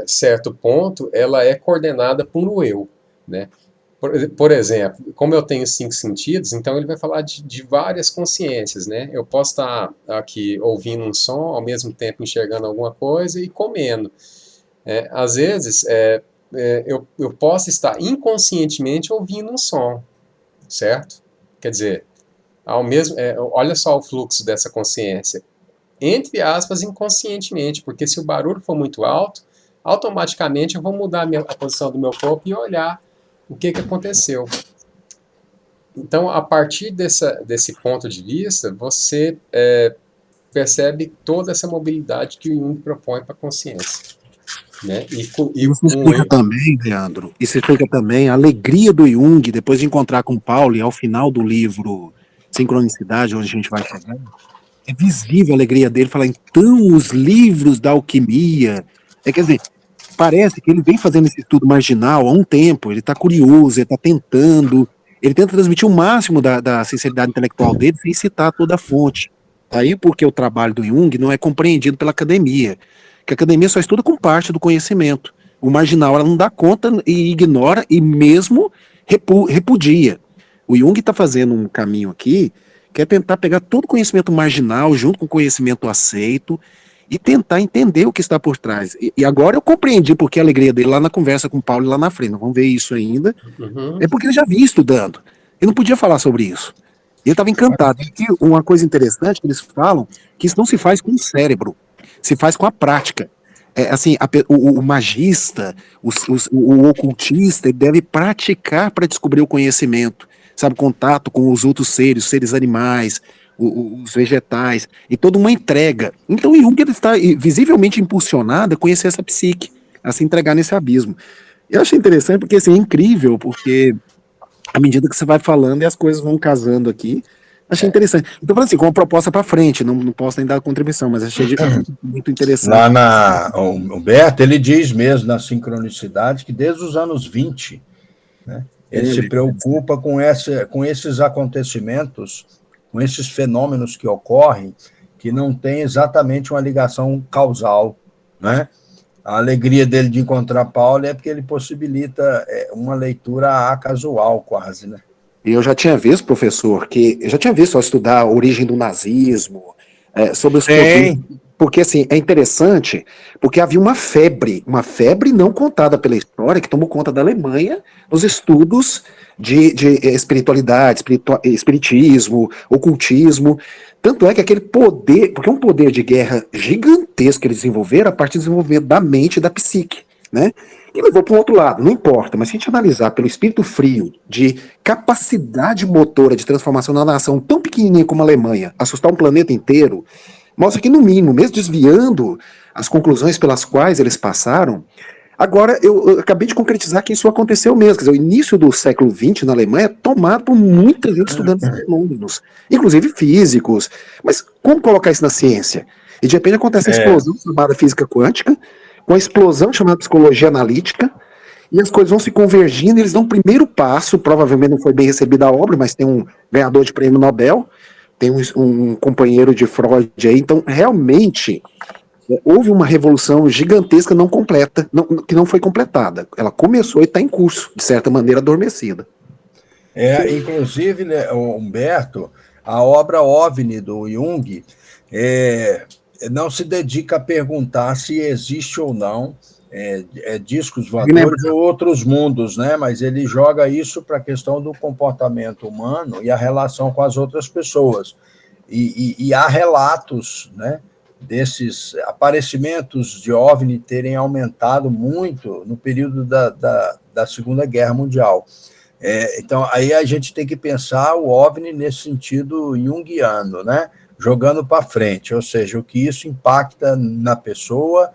certo ponto ela é coordenada por um eu, né? Por exemplo, como eu tenho 5 sentidos, então ele vai falar de várias consciências, né? Eu posso estar aqui ouvindo um som, ao mesmo tempo enxergando alguma coisa e comendo. Às vezes, eu posso estar inconscientemente ouvindo um som, certo? Quer dizer, olha só o fluxo dessa consciência. Entre aspas, inconscientemente, porque se o barulho for muito alto, automaticamente eu vou mudar a posição do meu corpo e olhar o que aconteceu. Então, a partir desse ponto de vista, você percebe toda essa mobilidade que o Jung propõe para a consciência. Né? E você explica também, Leandro, e você explica também a alegria do Jung, depois de encontrar com Paulo, e ao final do livro Sincronicidade, onde a gente vai chegar, é visível a alegria dele, falar, então, os livros da alquimia, quer dizer, parece que ele vem fazendo esse estudo marginal há um tempo, ele está curioso, ele está tentando, ele tenta transmitir o máximo da sinceridade intelectual dele sem citar toda a fonte. Aí porque o trabalho do Jung não é compreendido pela academia. que a academia só estuda com parte do conhecimento. O marginal ela não dá conta e ignora e mesmo repudia. O Jung está fazendo um caminho aqui que é tentar pegar todo o conhecimento marginal junto com o conhecimento aceito e tentar entender o que está por trás. E agora eu compreendi porque a alegria dele lá na conversa com o Paulo lá na frente, nós vamos ver isso ainda, é porque ele já vinha estudando. Ele não podia falar sobre isso. Ele estava encantado. E aqui, uma coisa interessante que eles falam, que isso não se faz com o cérebro, se faz com a prática. Assim, o magista, o ocultista, ele deve praticar para descobrir o conhecimento, sabe, contato com os outros seres, os seres animais, os vegetais, e toda uma entrega. Então, o Jung ele está visivelmente impulsionado a conhecer essa psique, a se entregar nesse abismo. Eu achei interessante porque assim, é incrível, porque à medida que você vai falando e as coisas vão casando aqui, achei interessante. Então, falando assim, com uma proposta para frente, não posso nem dar contribuição, mas achei muito interessante. Lá o Humberto, ele diz mesmo na sincronicidade que desde os anos 20, né, ele se preocupa com esses acontecimentos, com esses fenômenos que ocorrem, que não tem exatamente uma ligação causal, né? A alegria dele de encontrar Paulo é porque ele possibilita uma leitura casual, quase, né? E eu já tinha visto, professor, eu já tinha visto ao estudar a origem do nazismo, sobre os poderes, porque assim, é interessante, porque havia uma febre não contada pela história, que tomou conta da Alemanha nos estudos de espiritualidade, espiritismo, ocultismo. Tanto é que aquele poder, porque é um poder de guerra gigantesco que eles desenvolveram a partir do desenvolvimento da mente e da psique, né? E levou para um outro lado, não importa, mas se a gente analisar pelo espírito frio de capacidade motora de transformação na nação tão pequenininha como a Alemanha, assustar um planeta inteiro, mostra que, no mínimo, mesmo desviando as conclusões pelas quais eles passaram, agora eu acabei de concretizar que isso aconteceu mesmo. Quer dizer, o início do século XX na Alemanha é tomado por muita gente estudando esses fenômenos, inclusive físicos. Mas como colocar isso na ciência? E de repente acontece a explosão chamada física quântica, com a explosão chamada psicologia analítica, e as coisas vão se convergindo, e eles dão um primeiro passo, provavelmente não foi bem recebida a obra, mas tem um ganhador de prêmio Nobel, tem um companheiro de Freud aí, então realmente houve uma revolução gigantesca não completa, que não foi completada. Ela começou e está em curso, de certa maneira adormecida. Inclusive, né, Humberto, a obra OVNI do Jung não se dedica a perguntar se existe ou não discos voadores ou outros mundos, né? Mas ele joga isso para a questão do comportamento humano e a relação com as outras pessoas. E há relatos, né, desses aparecimentos de OVNI terem aumentado muito no período da Segunda Guerra Mundial. Então, aí a gente tem que pensar o OVNI nesse sentido junguiano, né? Jogando para frente, ou seja, o que isso impacta na pessoa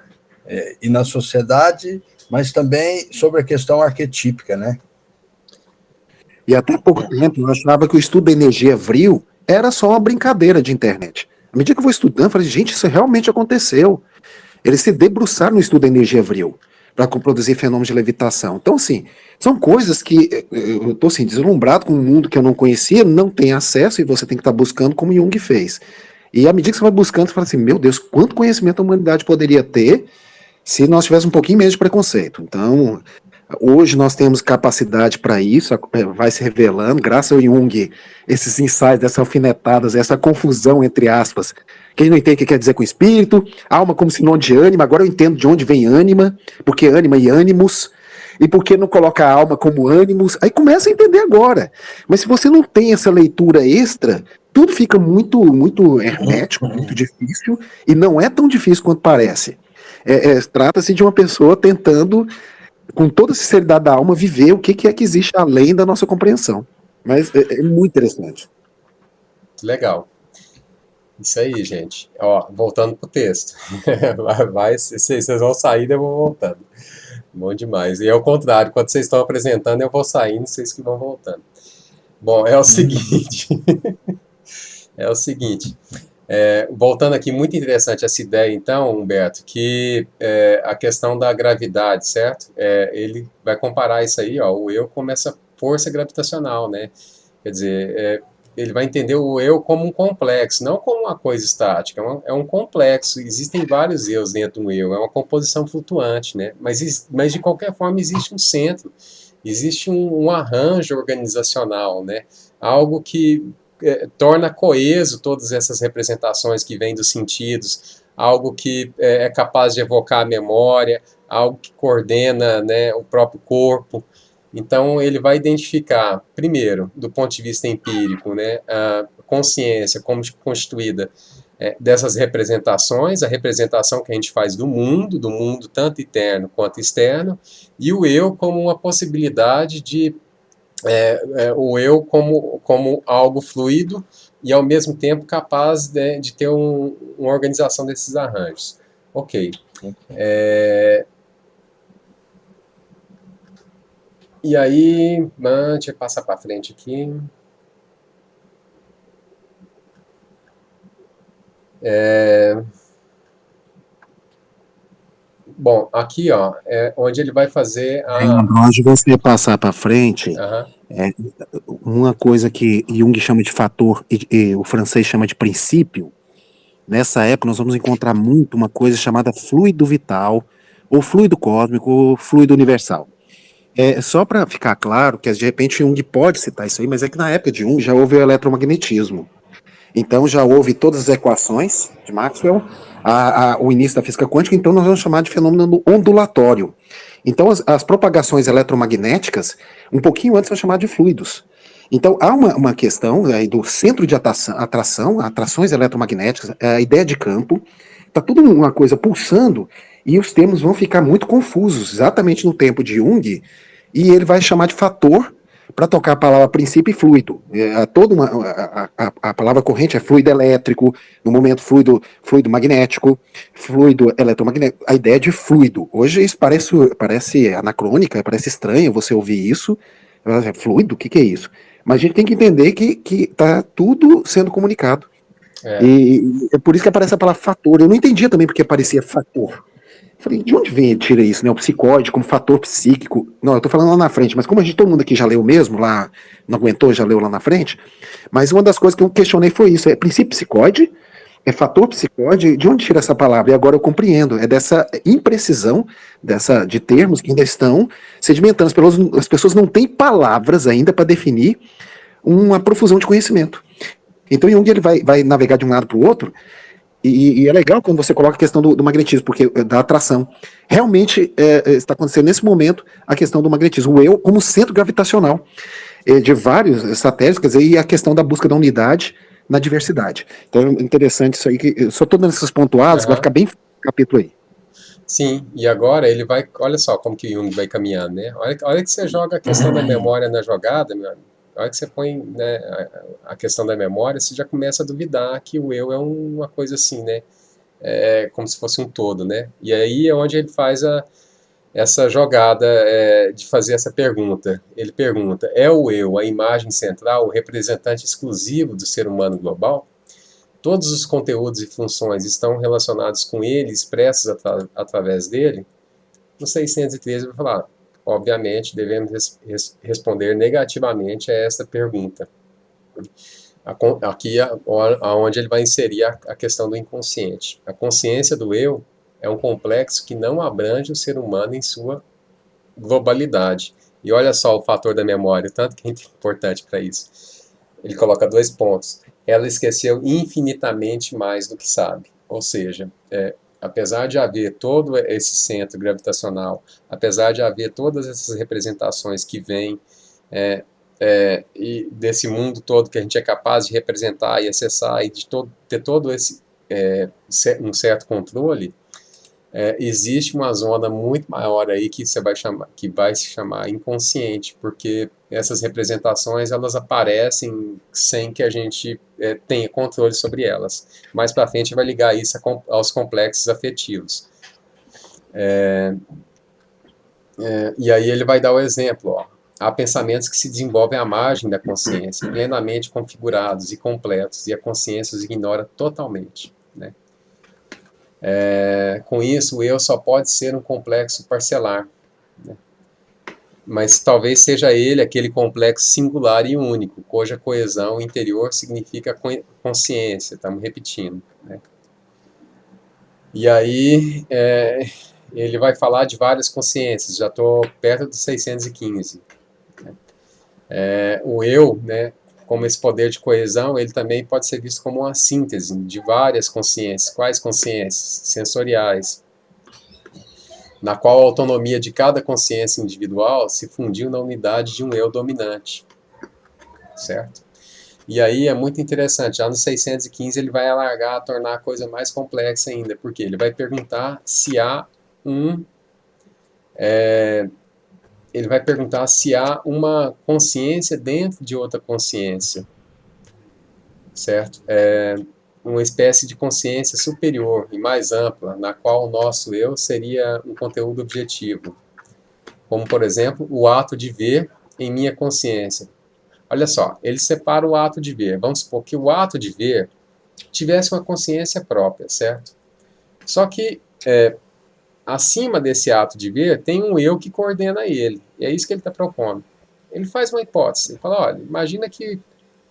e na sociedade, mas também sobre a questão arquetípica, né? E até pouco tempo eu achava que o estudo da energia vril era só uma brincadeira de internet. À medida que eu vou estudando, eu falei, gente, isso realmente aconteceu. Eles se debruçaram no estudo da energia vril para produzir fenômenos de levitação. Então, assim, são coisas que eu estou assim, deslumbrado com um mundo que eu não conhecia, não tenho acesso, e você tem que estar buscando como Jung fez. E à medida que você vai buscando, você fala assim, meu Deus, quanto conhecimento a humanidade poderia ter se nós tivéssemos um pouquinho menos de preconceito. Então, hoje nós temos capacidade para isso, vai se revelando, graças ao Jung, esses insights, essas alfinetadas, essa confusão, entre aspas. Quem não entende o que quer dizer com espírito, alma como sinônimo de ânima, agora eu entendo de onde vem ânima, porque ânima e ânimos, e por que não coloca a alma como ânimos, aí começa a entender agora. Mas se você não tem essa leitura extra, tudo fica muito, muito hermético, muito difícil, e não é tão difícil quanto parece. Trata-se de uma pessoa tentando, com toda a sinceridade da alma, viver o que é que existe além da nossa compreensão. Mas é muito interessante. Legal. Isso aí, gente. Ó, voltando pro texto. Vocês vão saindo, eu vou voltando. Bom demais. E é o contrário, quando vocês estão apresentando, eu vou saindo, vocês que vão voltando. Bom, é o seguinte. Voltando aqui, muito interessante essa ideia, então, Humberto, que a questão da gravidade, certo? Ele vai comparar isso aí, ó, o eu como essa força gravitacional, né? Quer dizer, ele vai entender o eu como um complexo, não como uma coisa estática, é um complexo, existem vários eus dentro do eu, é uma composição flutuante, né? Mas de qualquer forma existe um centro, existe um arranjo organizacional, né? Algo que torna coeso todas essas representações que vêm dos sentidos, algo que é capaz de evocar a memória, algo que coordena, né, o próprio corpo. Então, ele vai identificar, primeiro, do ponto de vista empírico, né, a consciência como constituída dessas representações, a representação que a gente faz do mundo tanto interno quanto externo, e o eu como uma possibilidade de o eu como algo fluido e ao mesmo tempo capaz de ter uma organização desses arranjos. Ok. E aí, deixa eu passar para frente aqui. Bom, aqui ó, é onde ele vai fazer Antes de você passar para frente, Aham. uma coisa que Jung chama de fator e o francês chama de princípio, nessa época nós vamos encontrar muito uma coisa chamada fluido vital, ou fluido cósmico, ou fluido universal. Só para ficar claro que de repente Jung pode citar isso aí, mas é que na época de Jung já houve o eletromagnetismo. Então já houve todas as equações de Maxwell, o início da física quântica, então nós vamos chamar de fenômeno ondulatório. Então as propagações eletromagnéticas, um pouquinho antes, são chamadas de fluidos. Então há uma questão aí do centro de atração, atrações eletromagnéticas, a ideia de campo, está tudo uma coisa pulsando e os termos vão ficar muito confusos, exatamente no tempo de Jung, e ele vai chamar de fator para tocar a palavra princípio e fluido. A palavra corrente é fluido elétrico, no momento fluido magnético, fluido eletromagnético, a ideia de fluido. Hoje isso parece anacrônica, parece estranho você ouvir isso. Fluido? O que é isso? Mas a gente tem que entender que está tudo sendo comunicado. E é por isso que aparece a palavra fator. Eu não entendia também porque aparecia fator. Falei, de onde vem, tira isso, né? O psicóide como fator psíquico. Não, eu tô falando lá na frente, mas como todo mundo aqui já leu mesmo, lá, não aguentou, já leu lá na frente. Mas uma das coisas que eu questionei foi isso: é princípio psicóide, é fator psicóide, de onde tira essa palavra? E agora eu compreendo, é dessa imprecisão de termos que ainda estão sedimentando. As pessoas não têm palavras ainda para definir uma profusão de conhecimento. Então, Jung ele vai navegar de um lado para o outro. E é legal quando você coloca a questão do magnetismo, porque da atração. Realmente está acontecendo nesse momento a questão do magnetismo. O eu como centro gravitacional de vários satélites, quer dizer, e a questão da busca da unidade na diversidade. Então é interessante isso aí, que eu só estou dando essas pontuadas, vai ficar bem capítulo aí. Sim, e agora ele vai, olha só como que Jung vai caminhando, né? Olha que você joga a questão da memória na jogada, meu amigo. A hora que você põe, né, a questão da memória, você já começa a duvidar que o eu é uma coisa assim, né? Como se fosse um todo, né? E aí é onde ele faz essa jogada de fazer essa pergunta. Ele pergunta: é o eu a imagem central, o representante exclusivo do ser humano global? Todos os conteúdos e funções estão relacionados com ele, expressos através dele? No 613 vai falar: obviamente, devemos responder negativamente a esta pergunta. Aqui é onde ele vai inserir a questão do inconsciente. A consciência do eu é um complexo que não abrange o ser humano em sua globalidade. E olha só o fator da memória, tanto que é importante para isso. Ele coloca 2 pontos. Ela esqueceu infinitamente mais do que sabe. Ou seja, apesar de haver todo esse centro gravitacional, apesar de haver todas essas representações que vêm e desse mundo todo que a gente é capaz de representar e acessar e de ter todo esse um certo controle, existe uma zona muito maior aí que vai se chamar inconsciente, porque essas representações elas aparecem sem que a gente tenha controle sobre elas. Mais para frente vai ligar isso aos complexos afetivos. E aí ele vai dar o exemplo, ó. Há pensamentos que se desenvolvem à margem da consciência, plenamente configurados e completos, e a consciência os ignora totalmente, né? Com isso, o eu só pode ser um complexo parcelar, né? mas talvez seja ele aquele complexo singular e único, cuja coesão interior significa consciência, estamos repetindo, né? E aí, ele vai falar de várias consciências, já estou perto dos 615. O eu, né, como esse poder de coesão, ele também pode ser visto como uma síntese de várias consciências. Quais consciências? Sensoriais, na qual a autonomia de cada consciência individual se fundiu na unidade de um eu dominante, certo? E aí é muito interessante, já no 615 ele vai alargar, tornar a coisa mais complexa ainda, porque ele vai perguntar se há uma consciência dentro de outra consciência, certo? Uma espécie de consciência superior e mais ampla, na qual o nosso eu seria um conteúdo objetivo, como, por exemplo, o ato de ver em minha consciência. Olha só, ele separa o ato de ver. Vamos supor que o ato de ver tivesse uma consciência própria, certo? Só que acima desse ato de ver tem um eu que coordena ele. E é isso que ele está propondo. Ele faz uma hipótese. Ele fala, olha, imagina que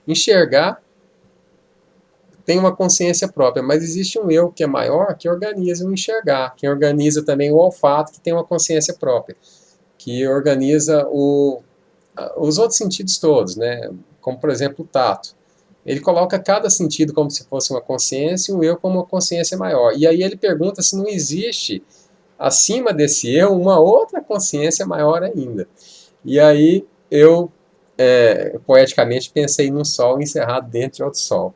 enxergar tem uma consciência própria, mas existe um eu que é maior que organiza o enxergar, que organiza também o olfato, que tem uma consciência própria, que organiza os outros sentidos todos, né? Como, por exemplo, o tato. Ele coloca cada sentido como se fosse uma consciência e o eu como uma consciência maior. E aí ele pergunta se não existe, acima desse eu, uma outra consciência maior ainda. E aí eu, poeticamente, pensei num sol encerrado dentro de outro sol.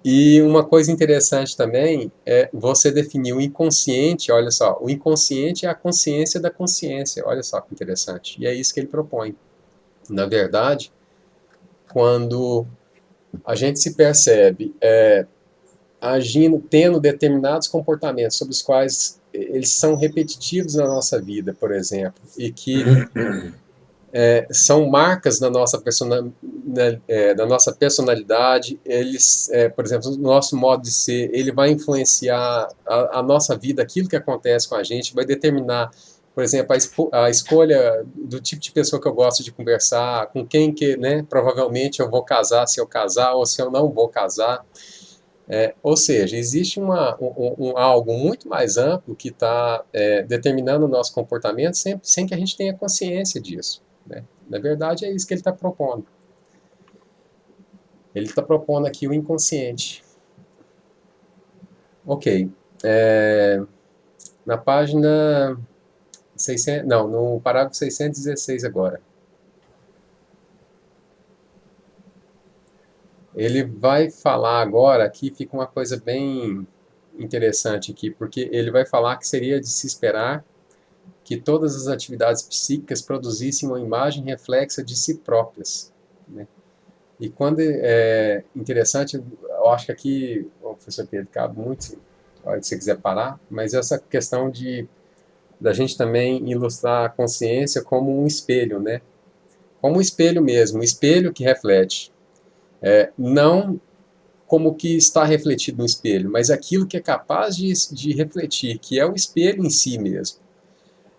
E uma coisa interessante também é você definir o inconsciente. Olha só, o inconsciente é a consciência da consciência. Olha só que interessante. E é isso que ele propõe. Na verdade, quando a gente se percebe agindo, tendo determinados comportamentos sobre os quais eles são repetitivos na nossa vida, por exemplo, e que são marcas da nossa personalidade, eles, por exemplo, o nosso modo de ser, ele vai influenciar a nossa vida, aquilo que acontece com a gente, vai determinar, por exemplo, a escolha do tipo de pessoa que eu gosto de conversar, com quem que, né, provavelmente eu vou casar, se eu casar, ou se eu não vou casar. Ou seja, existe algo muito mais amplo que está determinando o nosso comportamento sempre, sem que a gente tenha consciência disso, né? Na verdade, é isso que ele está propondo. Ele está propondo aqui o inconsciente. Ok. Na página 600, não, no parágrafo 616 agora. Ele vai falar agora, aqui fica uma coisa bem interessante aqui, porque ele vai falar que seria de se esperar que todas as atividades psíquicas produzissem uma imagem reflexa de si próprias, né? E quando é interessante, eu acho que aqui, o professor Pedro, cabe muito, a hora que você quiser parar, mas essa questão da gente também ilustrar a consciência como um espelho, né? Como um espelho mesmo, um espelho que reflete. Não como que está refletido no espelho, mas aquilo que é capaz de refletir, que é o espelho em si mesmo.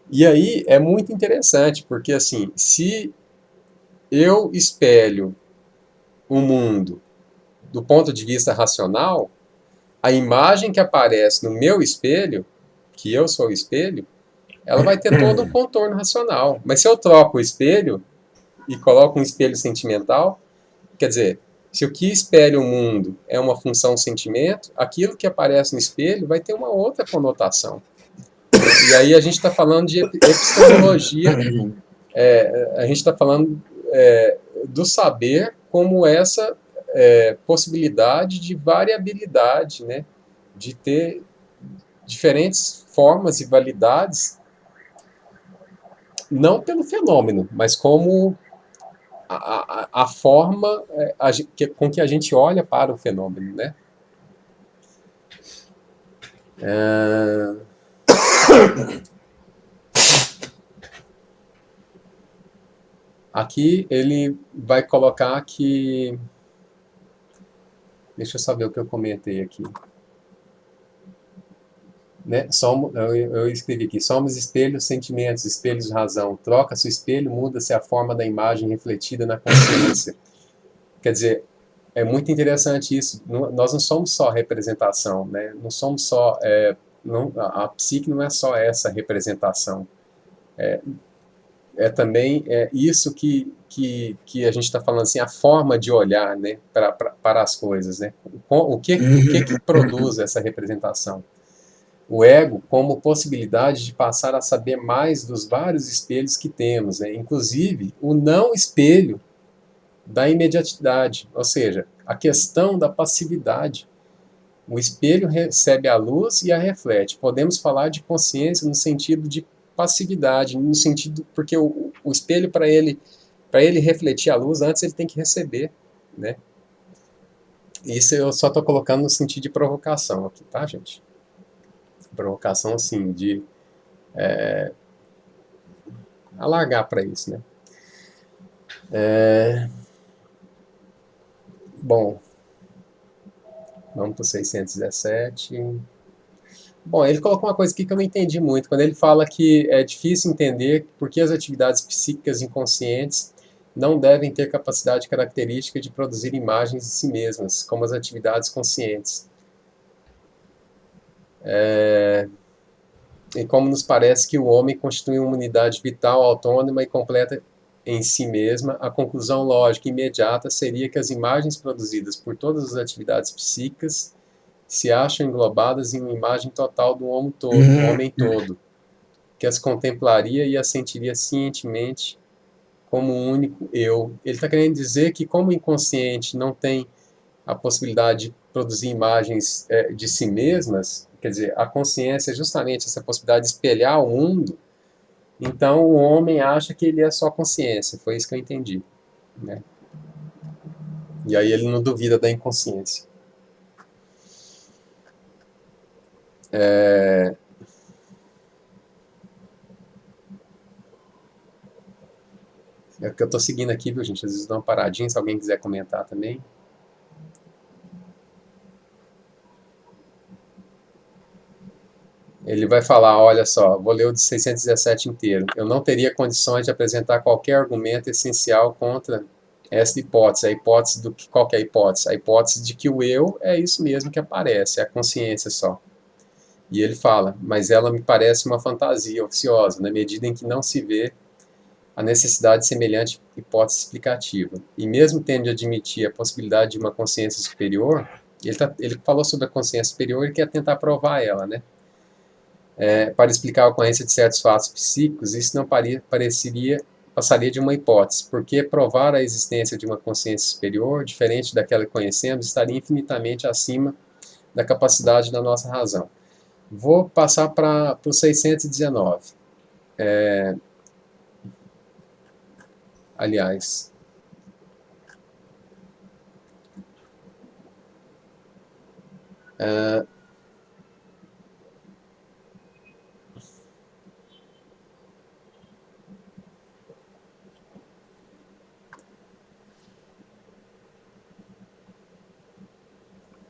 E aí é muito interessante, porque assim, se eu espelho o mundo do ponto de vista racional, a imagem que aparece no meu espelho, que eu sou o espelho, ela vai ter todo um contorno racional. Mas se eu troco o espelho e coloco um espelho sentimental, quer dizer, se o que espelha o mundo é uma função sentimento, aquilo que aparece no espelho vai ter uma outra conotação. E aí a gente está falando de epistemologia, a gente está falando do saber como essa possibilidade de variabilidade, né? De ter diferentes formas e validades, não pelo fenômeno, mas como a forma com que a gente olha para o fenômeno, né? Aqui ele vai colocar que... Deixa eu só ver o que eu comentei aqui. né? Eu escrevi aqui, somos espelhos, sentimentos, espelhos, razão. Troca-se o espelho, muda-se a forma da imagem refletida na consciência. Quer dizer, é muito interessante isso. Nós não somos só representação, né? Não somos só... a psique não é só essa representação. É também isso que a gente está falando, assim, a forma de olhar, né, para as coisas, né? O que produz essa representação? O ego como possibilidade de passar a saber mais dos vários espelhos que temos, né? Inclusive o não espelho da imediatidade, ou seja, a questão da passividade. O espelho recebe a luz e a reflete. Podemos falar de consciência no sentido de passividade, no sentido porque o espelho, para ele refletir a luz, antes ele tem que receber, né? Isso eu só estou colocando no sentido de provocação aqui, tá, gente? Provocação, assim, de alargar para isso, né? Bom, vamos para o 617. Bom, ele colocou uma coisa aqui que eu não entendi muito, quando ele fala que é difícil entender por que as atividades psíquicas inconscientes não devem ter capacidade característica de produzir imagens de si mesmas, como as atividades conscientes. E como nos parece que o homem constitui uma unidade vital, autônoma e completa em si mesma, a conclusão lógica imediata seria que as imagens produzidas por todas as atividades psíquicas se acham englobadas em uma imagem total do homem todo, que as contemplaria e as sentiria cientemente como um único eu. Ele está querendo dizer que, como o inconsciente não tem a possibilidade de produzir imagens de si mesmas, quer dizer, a consciência é justamente essa possibilidade de espelhar o mundo, então o homem acha que ele é só consciência, foi isso que eu entendi, né? E aí ele não duvida da inconsciência. É o que eu estou seguindo aqui, viu, gente? Às vezes dá uma paradinha, se alguém quiser comentar também. Ele vai falar, olha só, vou ler o de 617 inteiro. Eu não teria condições de apresentar qualquer argumento essencial contra essa hipótese. A hipótese do que, qual que é a hipótese? A hipótese de que o eu é isso mesmo que aparece, é a consciência só. E ele fala, mas ela me parece uma fantasia ociosa, na medida em que não se vê a necessidade de semelhante hipótese explicativa. E mesmo tendo de admitir a possibilidade de uma consciência superior, ele falou sobre a consciência superior e quer tentar provar ela, né? Para explicar a ocorrência de certos fatos psíquicos, isso não passaria de uma hipótese, porque provar a existência de uma consciência superior, diferente daquela que conhecemos, estaria infinitamente acima da capacidade da nossa razão. Vou passar para o 619. Aliás,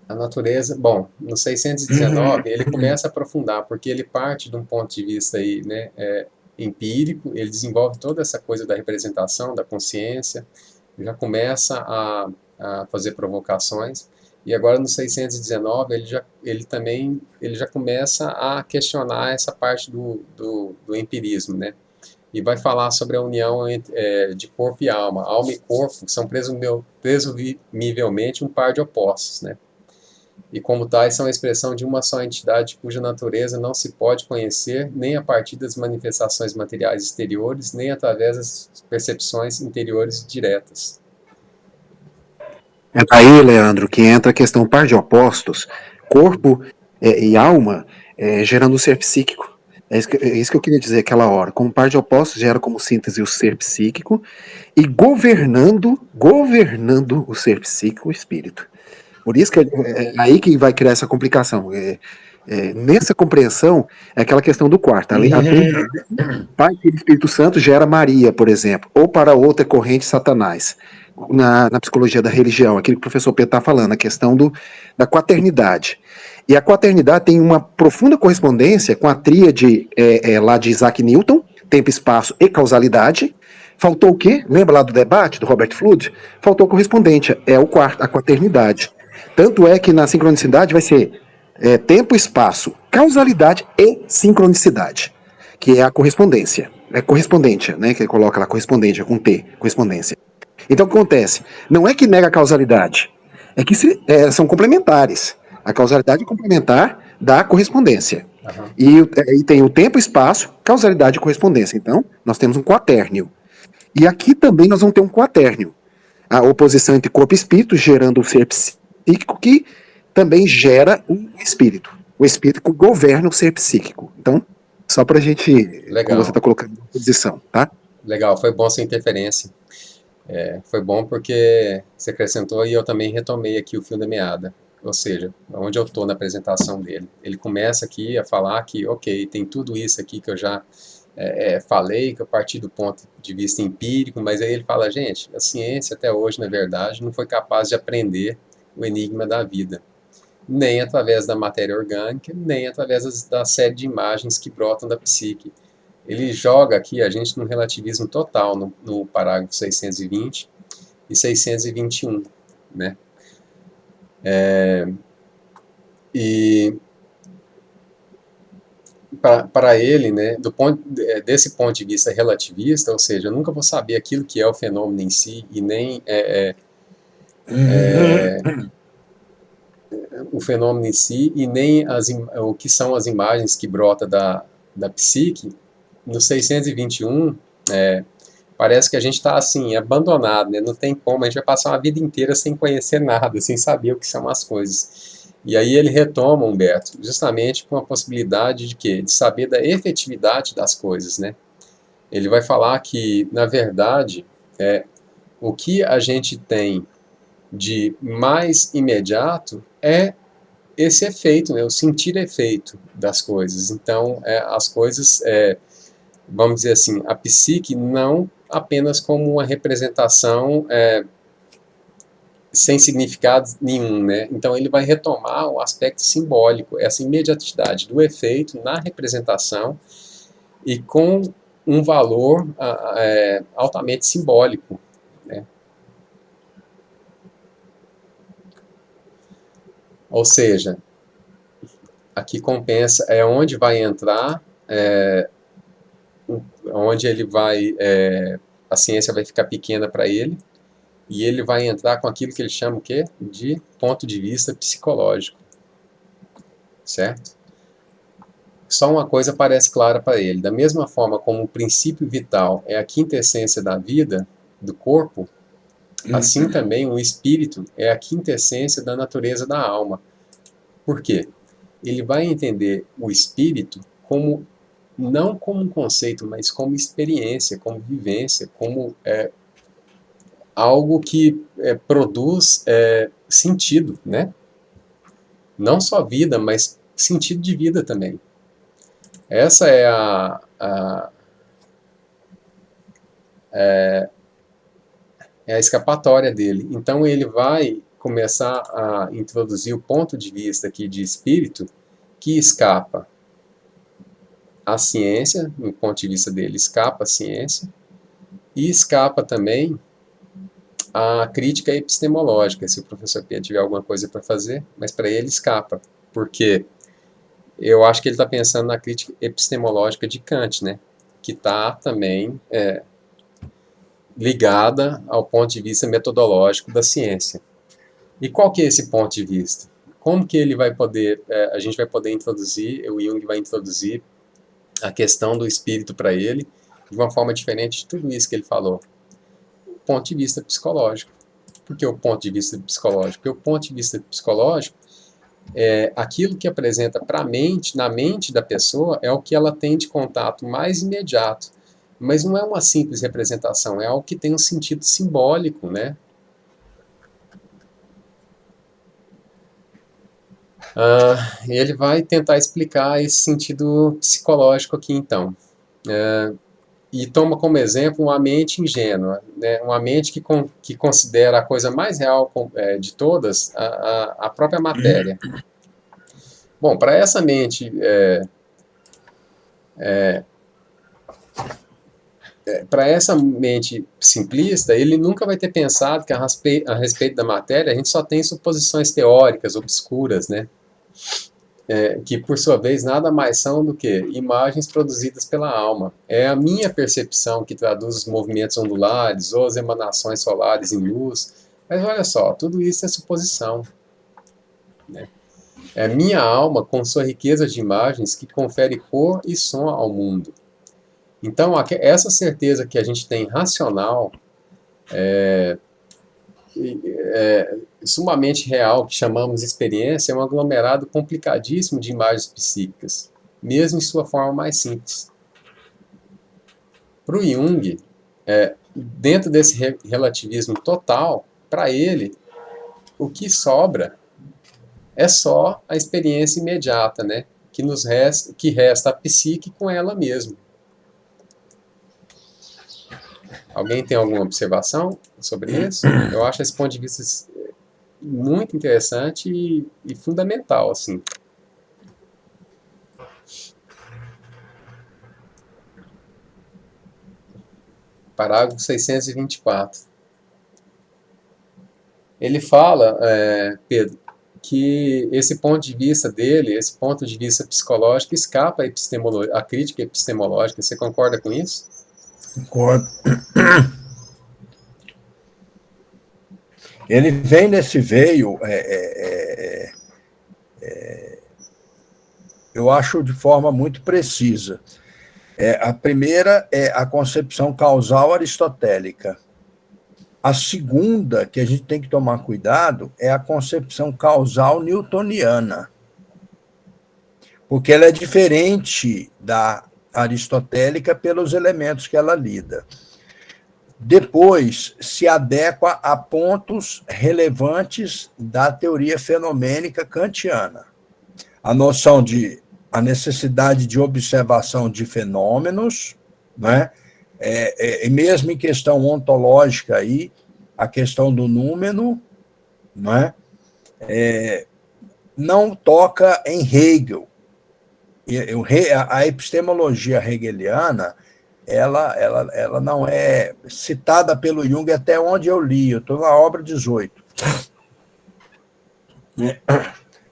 a natureza, bom, no 619 ele começa a aprofundar, porque ele parte de um ponto de vista aí, né, empírico, ele desenvolve toda essa coisa da representação, da consciência, já começa a fazer provocações, e agora no 619 ele já começa a questionar essa parte do empirismo, né, e vai falar sobre a união de corpo e alma. Alma e corpo são presumivelmente um par de opostos, né, e como tais são a expressão de uma só entidade cuja natureza não se pode conhecer nem a partir das manifestações materiais exteriores, nem através das percepções interiores diretas. É daí, Leandro, que entra a questão par de opostos, corpo e alma gerando o ser psíquico. É isso que eu queria dizer aquela hora. Como par de opostos gera como síntese o ser psíquico e governando o ser psíquico, o espírito. Por isso que é aí que vai criar essa complicação. Nessa compreensão, é aquela questão do quarto. Pai, Filho e Espírito Santo gera Maria, por exemplo, ou para outra corrente Satanás. Na psicologia da religião, aquilo que o professor Pedro está falando, a questão da quaternidade. E a quaternidade tem uma profunda correspondência com a tríade lá de Isaac Newton, tempo, espaço e causalidade. Faltou o quê? Lembra lá do debate do Robert Flood? Faltou a correspondente, é o quarto, a quaternidade. Tanto é que na sincronicidade vai ser tempo, espaço, causalidade e sincronicidade, que é a correspondência. É correspondente, né? Que ele coloca lá correspondente, com T, correspondência. Então o que acontece? Não é que nega a causalidade, é que são complementares. A causalidade é complementar da correspondência. Aham. E tem o tempo, espaço, causalidade e correspondência. Então, nós temos um quatérnio. E aqui também nós vamos ter um quatérnio. A oposição entre corpo e espírito, gerando o ser psíquico, que também gera o espírito. O espírito que governa o ser psíquico. Então, só para a gente, Legal. como você está colocando na posição, tá? Legal, foi bom essa interferência. Foi bom porque você acrescentou e eu também retomei aqui o fio da meada. Ou seja, onde eu estou na apresentação dele. Ele começa aqui a falar que, ok, tem tudo isso aqui que eu já falei, que eu parti do ponto de vista empírico, mas aí ele fala, gente, a ciência até hoje, na verdade, não foi capaz de aprender o enigma da vida. Nem através da matéria orgânica, nem através da série de imagens que brotam da psique. Ele joga aqui a gente num relativismo total, no parágrafo 620 e 621, né? E para ele, né, desse ponto de vista relativista, ou seja, eu nunca vou saber aquilo que é o fenômeno em si e nem o fenômeno em si e nem o que são as imagens que brotam da psique. No 621, parece que a gente está assim, abandonado, né? Não tem como, a gente vai passar uma vida inteira sem conhecer nada, sem saber o que são as coisas. E aí ele retoma, Humberto, justamente com a possibilidade de quê? De saber da efetividade das coisas, né? Ele vai falar que, na verdade, o que a gente tem de mais imediato é esse efeito, né? O sentir efeito das coisas. Então, as coisas, vamos dizer assim, a psique não apenas como uma representação sem significado nenhum, né? Então ele vai retomar o aspecto simbólico, essa imediatidade do efeito na representação e com um valor altamente simbólico, né? Ou seja, aqui compensa, onde vai entrar, onde ele vai, a ciência vai ficar pequena para ele, e ele vai entrar com aquilo que ele chama o quê? De ponto de vista psicológico. Certo? Só uma coisa parece clara para ele. Da mesma forma como o princípio vital é a quintessência da vida, do corpo, assim também o espírito é a quintessência da natureza da alma. Por quê? Ele vai entender o espírito como, não como um conceito, mas como experiência, como vivência, como algo que produz sentido, né? Não só vida, mas sentido de vida também. Essa é a escapatória dele. Então ele vai começar a introduzir o ponto de vista aqui de espírito que escapa à ciência, no ponto de vista dele, escapa à ciência, e escapa também a crítica epistemológica, se o professor Pedro tiver alguma coisa para fazer, mas para ele escapa, porque eu acho que ele está pensando na crítica epistemológica de Kant, né, que está também ligada ao ponto de vista metodológico da ciência. E qual que é esse ponto de vista? Como que ele vai poder, a gente vai poder introduzir, o Jung vai introduzir a questão do espírito para ele, de uma forma diferente de tudo isso que ele falou. Ponto de vista psicológico. Por que o ponto de vista psicológico? Porque o ponto de vista psicológico é aquilo que apresenta para a mente, na mente da pessoa, é o que ela tem de contato mais imediato. Mas não é uma simples representação, é algo que tem um sentido simbólico, né? E ele vai tentar explicar esse sentido psicológico aqui, então. E toma como exemplo uma mente ingênua, né? Uma mente que considera a coisa mais real de todas a própria matéria. Bom, para essa mente para essa mente simplista, ele nunca vai ter pensado que a respeito da matéria a gente só tem suposições teóricas obscuras, né? Que por sua vez nada mais são do que imagens produzidas pela alma. É a minha percepção que traduz os movimentos ondulares ou as emanações solares em luz. Mas olha só, tudo isso é suposição, né? É a minha alma com sua riqueza de imagens que confere cor e som ao mundo. Então, essa certeza que a gente tem racional, sumamente real, que chamamos de experiência, é um aglomerado complicadíssimo de imagens psíquicas, mesmo em sua forma mais simples. Para o Jung, dentro desse relativismo total, para ele, o que sobra é só a experiência imediata, né? Que resta a psique com ela mesma. Alguém tem alguma observação sobre isso? Eu acho esse ponto de vista muito interessante e fundamental, assim. Parágrafo 624. Ele fala, Pedro, que esse ponto de vista dele, esse ponto de vista psicológico, escapa à crítica epistemológica. Você concorda com isso? Concordo. Ele vem nesse veio, eu acho de forma muito precisa. A primeira é a concepção causal aristotélica. A segunda, que a gente tem que tomar cuidado, é a concepção causal newtoniana, porque ela é diferente da aristotélica pelos elementos que ela lida. Depois, se adequa a pontos relevantes da teoria fenomênica kantiana. A noção de a necessidade de observação de fenômenos, né? E mesmo em questão ontológica, aí, a questão do número, né? Não toca em Hegel. A epistemologia hegeliana, ela não é citada pelo Jung até onde eu li, eu estou na obra 18.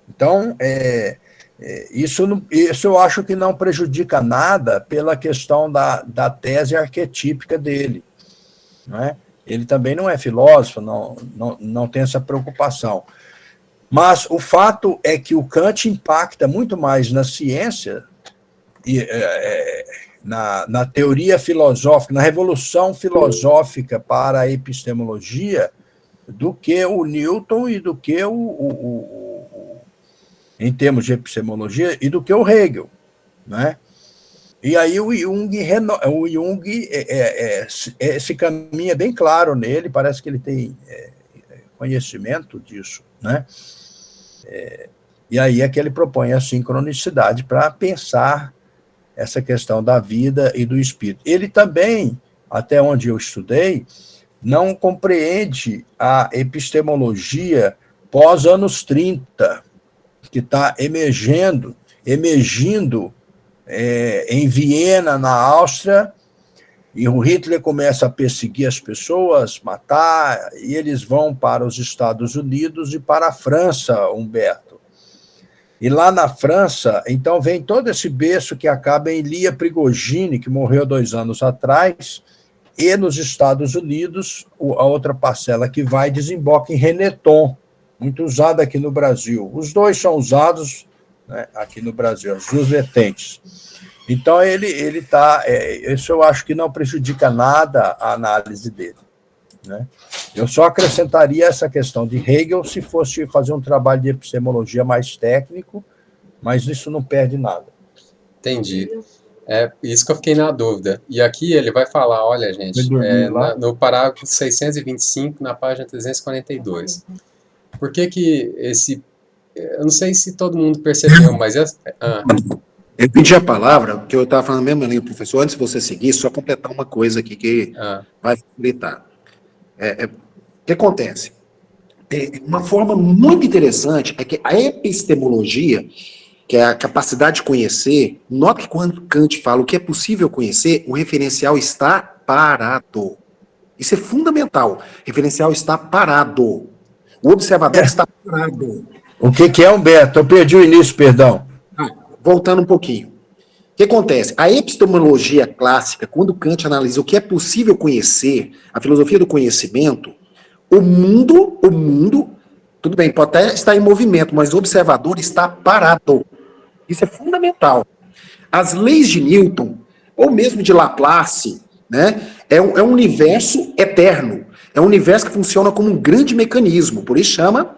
Então, isso eu acho que não prejudica nada pela questão da tese arquetípica dele. Não é? Ele também não é filósofo, não tem essa preocupação. Mas o fato é que o Kant impacta muito mais na ciência e na teoria filosófica, na revolução filosófica para a epistemologia, do que o Newton e do que em termos de epistemologia, e do que o Hegel, né? E aí o Jung esse caminho é bem claro nele, parece que ele tem conhecimento disso, né? E aí é que ele propõe a sincronicidade para pensar essa questão da vida e do espírito. Ele também, até onde eu estudei, não compreende a epistemologia pós-anos 30, que está emergindo em Viena, na Áustria, e o Hitler começa a perseguir as pessoas, matar, e eles vão para os Estados Unidos e para a França, Humberto. E lá na França, então, vem todo esse berço que acaba em Lia Prigogine, que morreu 2 anos atrás, e nos Estados Unidos, a outra parcela que vai desemboca em Reneton, muito usado aqui no Brasil. Os dois são usados, né, aqui no Brasil, as duas vertentes. Então, ele está... isso eu acho que não prejudica nada a análise dele, né? Eu só acrescentaria essa questão de Hegel se fosse fazer um trabalho de epistemologia mais técnico, mas isso não perde nada. Entendi. É isso que eu fiquei na dúvida. E aqui ele vai falar, olha, gente, no parágrafo 625, na página 342. Por que esse... Eu não sei se todo mundo percebeu, mas... Eu pedi a palavra, porque eu estava falando mesmo ali, professor, antes de você seguir, só completar uma coisa aqui que vai facilitar. O que acontece? Uma forma muito interessante é que a epistemologia, que é a capacidade de conhecer, nota que quando Kant fala o que é possível conhecer, o referencial está parado. Isso é fundamental. O referencial está parado. O observador está parado. O que é, Humberto? Eu perdi o início, perdão. Voltando um pouquinho. O que acontece? A epistemologia clássica, quando Kant analisa o que é possível conhecer, a filosofia do conhecimento, o mundo, tudo bem, pode até estar em movimento, mas o observador está parado. Isso é fundamental. As leis de Newton, ou mesmo de Laplace, né, é um universo eterno. É um universo que funciona como um grande mecanismo, por isso chama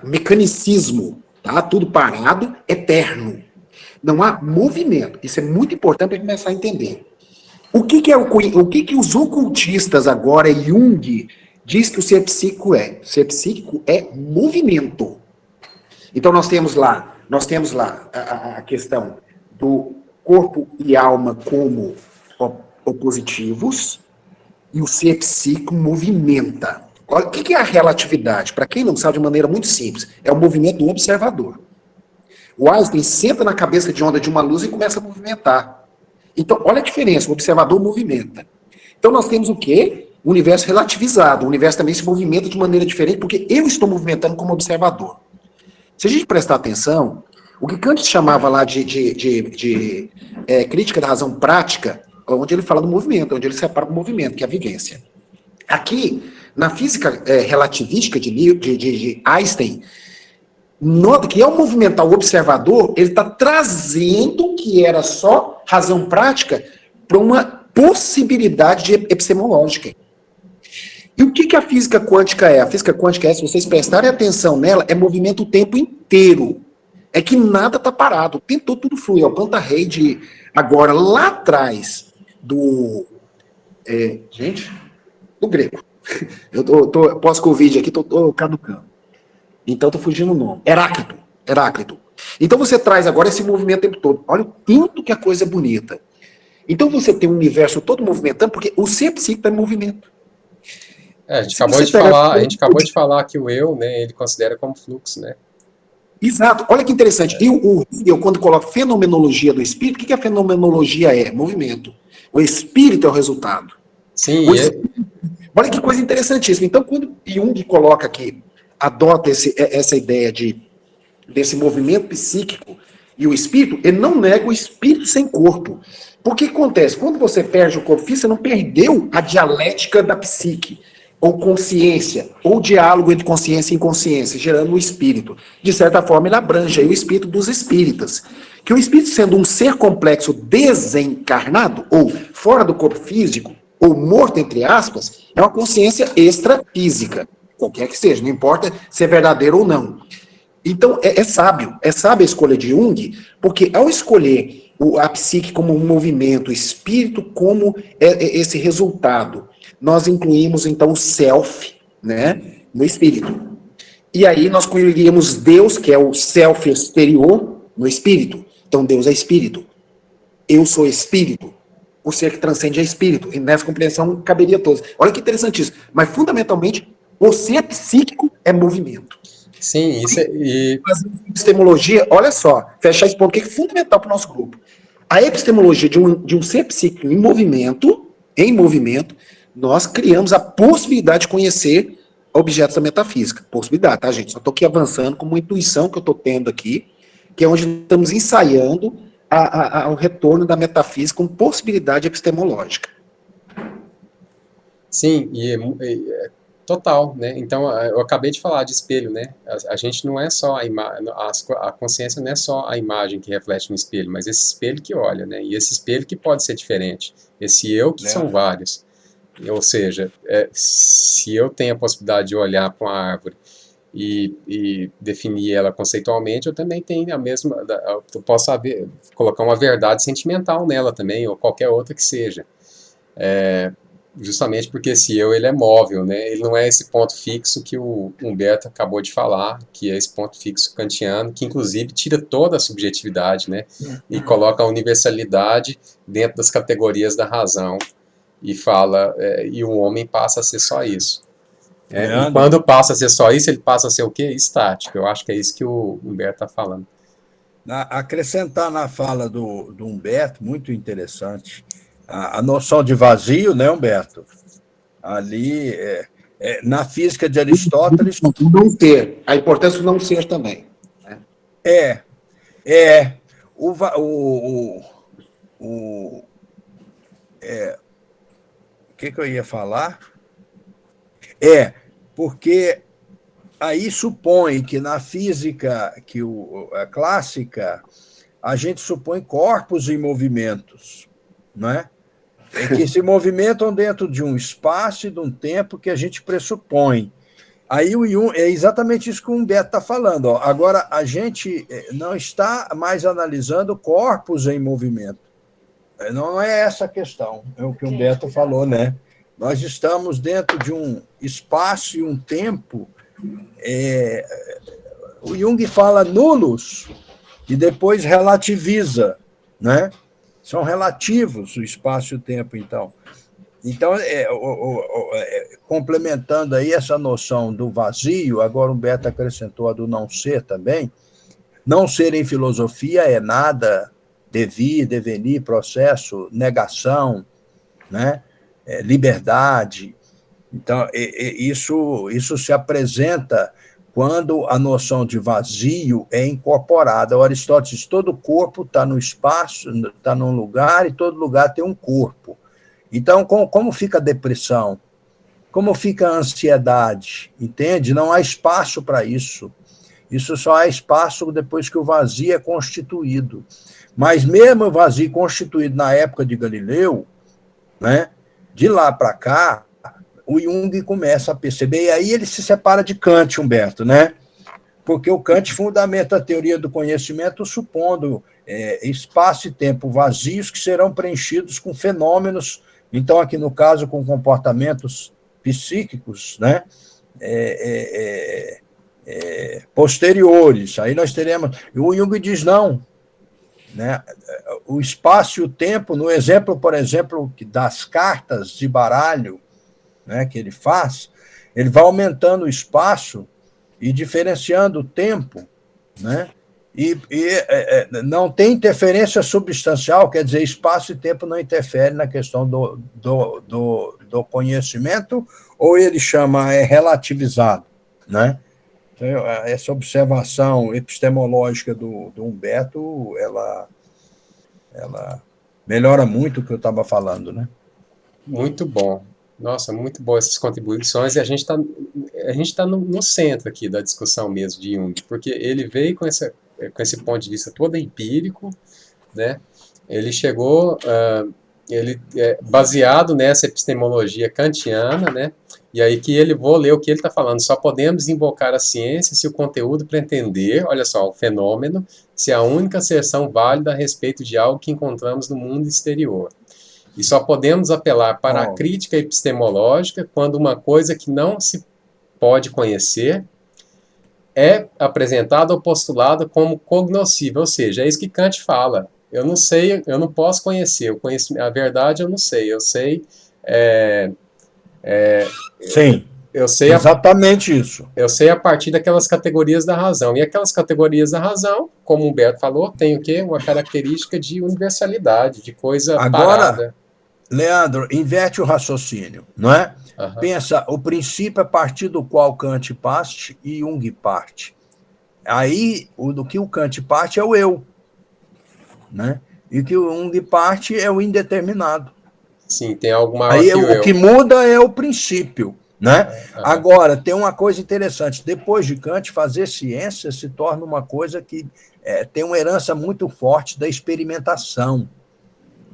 mecanicismo. Tá? Tudo parado, eterno. Não há movimento. Isso é muito importante para começar a entender. O que os ocultistas agora, Jung, diz que o ser psíquico é? O ser psíquico é movimento. Então nós temos lá a questão do corpo e alma como opositivos, e o ser psíquico movimenta. Olha, o que é a relatividade? Para quem não sabe, de maneira muito simples, é o movimento do observador. O Einstein senta na cabeça de onda de uma luz e começa a movimentar. Então, olha a diferença, o observador movimenta. Então nós temos o quê? O universo relativizado. O universo também se movimenta de maneira diferente, porque eu estou movimentando como observador. Se a gente prestar atenção, o que Kant chamava lá de crítica da razão prática, onde ele fala do movimento, onde ele separa o movimento, que é a vivência. Aqui, na física relativística de Einstein, nota que ao movimentar o observador, ele está trazendo o que era só razão prática para uma possibilidade epistemológica. E o que a física quântica é? A física quântica é, se vocês prestarem atenção nela, é movimento o tempo inteiro. É que nada está parado, o tempo todo tudo flui. É o Panta-Rei de agora, lá atrás do grego. Eu tô pós-Covid aqui, tô caducando. Então tô fugindo o nome. Heráclito. Então você traz agora esse movimento o tempo todo. Olha o tanto que a coisa é bonita. Então você tem um universo todo movimentando, porque o ser psíquico está em movimento. A gente acabou de falar que o eu, né, ele considera como fluxo, né? Exato. Olha que interessante. E eu quando coloco fenomenologia do espírito, o que a fenomenologia é? Movimento. O espírito é o resultado. Sim. Olha que coisa interessantíssima. Então, quando Jung coloca aqui, adota essa ideia desse movimento psíquico e o espírito, ele não nega o espírito sem corpo. Porque acontece? Quando você perde o corpo físico, você não perdeu a dialética da psique, ou consciência, ou diálogo entre consciência e inconsciência, gerando o espírito. De certa forma, ele abrange aí o espírito dos espíritas. Que o espírito, sendo um ser complexo desencarnado, ou fora do corpo físico, ou morto, entre aspas, é uma consciência extrafísica. Qualquer que seja, não importa se é verdadeiro ou não. Então, é sábio a escolha de Jung, porque ao escolher a psique como um movimento, o espírito como esse resultado, nós incluímos, então, o self, né, no espírito. E aí nós incluiríamos Deus, que é o self exterior, no espírito. Então, Deus é espírito. Eu sou espírito. O ser que transcende é espírito. E nessa compreensão caberia a todos. Olha que interessante isso. Mas, fundamentalmente, o ser psíquico é movimento. Sim, isso é... Fazer epistemologia, olha só, fechar esse ponto que é fundamental para o nosso grupo. A epistemologia de um ser psíquico em movimento, nós criamos a possibilidade de conhecer objetos da metafísica. Possibilidade, tá, gente? Só estou aqui avançando com uma intuição que eu estou tendo aqui, que é onde estamos ensaiando o retorno da metafísica com possibilidade epistemológica. Sim, total, né? Então, eu acabei de falar de espelho, né? A gente não é só a consciência não é só a imagem que reflete no espelho, mas esse espelho que olha, né? E esse espelho que pode ser diferente. Esse eu que são vários. Ou seja, se eu tenho a possibilidade de olhar para uma árvore e definir ela conceitualmente, eu também tenho a mesma... Eu posso colocar uma verdade sentimental nela também, ou qualquer outra que seja. Justamente porque esse eu, ele é móvel, né? Ele não é esse ponto fixo que o Humberto acabou de falar, que é esse ponto fixo kantiano, que inclusive tira toda a subjetividade, né? E coloca a universalidade dentro das categorias da razão e fala, e o homem passa a ser só isso. E quando passa a ser só isso, ele passa a ser o quê? Estático. Eu acho que é isso que o Humberto está falando. Acrescentar na fala do Humberto, muito interessante, a noção de vazio, né, Humberto? Ali, na física de Aristóteles... Não ser, a importância do não ser também. Né? O que eu ia falar? Porque aí supõe que na física clássica a gente supõe corpos em movimentos, não é? Que se movimentam dentro de um espaço e de um tempo que a gente pressupõe. Aí o Jung, é exatamente isso que o Humberto está falando. Ó. Agora, a gente não está mais analisando corpos em movimento. Não é essa a questão, é o que o Humberto falou, né? Nós estamos dentro de um espaço e um tempo. O Jung fala nulos e depois relativiza, né? São relativos o espaço e o tempo, então. Então, complementando aí essa noção do vazio, agora o Humberto acrescentou a do não ser também. Não ser em filosofia é nada, devir, devenir, processo, negação, né? Liberdade. Então, isso se apresenta quando a noção de vazio é incorporada. O Aristóteles diz, todo corpo está no espaço, está num lugar, e todo lugar tem um corpo. Então, como fica a depressão? Como fica a ansiedade? Entende? Não há espaço para isso. Isso só há espaço depois que o vazio é constituído. Mas mesmo o vazio constituído na época de Galileu, né, de lá para cá, o Jung começa a perceber, e aí ele se separa de Kant, Humberto, né? Porque o Kant fundamenta a teoria do conhecimento supondo espaço e tempo vazios que serão preenchidos com fenômenos, então aqui no caso com comportamentos psíquicos, né? Posteriores. Aí nós teremos... O Jung diz não, né? O espaço e o tempo, no exemplo, por exemplo, das cartas de baralho, né, que ele faz, ele vai aumentando o espaço e diferenciando o tempo, né? E não tem interferência substancial, quer dizer, espaço e tempo não interferem na questão do conhecimento, ou ele chama relativizado, né? Então, essa observação epistemológica do Humberto, ela melhora muito o que eu estava falando, né? Muito bom. Nossa, muito boas essas contribuições, e a gente tá no centro aqui da discussão mesmo de Jung, porque ele veio com esse ponto de vista todo empírico, né? Ele chegou, baseado nessa epistemologia kantiana, né? E aí vou ler o que ele está falando, só podemos invocar a ciência se o conteúdo para entender, olha só, o fenômeno, se a única asserção válida a respeito de algo que encontramos no mundo exterior. E só podemos apelar para a crítica epistemológica quando uma coisa que não se pode conhecer é apresentada ou postulada como cognoscível, ou seja, é isso que Kant fala. Eu não sei, eu não posso conhecer, a verdade eu não sei, eu sei... Sim, eu sei exatamente isso. Eu sei a partir daquelas categorias da razão. E aquelas categorias da razão, como o Humberto falou, tem o quê? Uma característica de universalidade, de coisa parada. Leandro, inverte o raciocínio, não é? Uhum. Pensa, o princípio a partir do qual Kant parte e Jung parte. Aí, do que o Kant parte é o eu, né? E o que o Jung parte é o indeterminado. Sim, tem algo maior aí, que o eu. O que muda é o princípio, né? Uhum. Agora, tem uma coisa interessante. Depois de Kant, fazer ciência se torna uma coisa que tem uma herança muito forte da experimentação,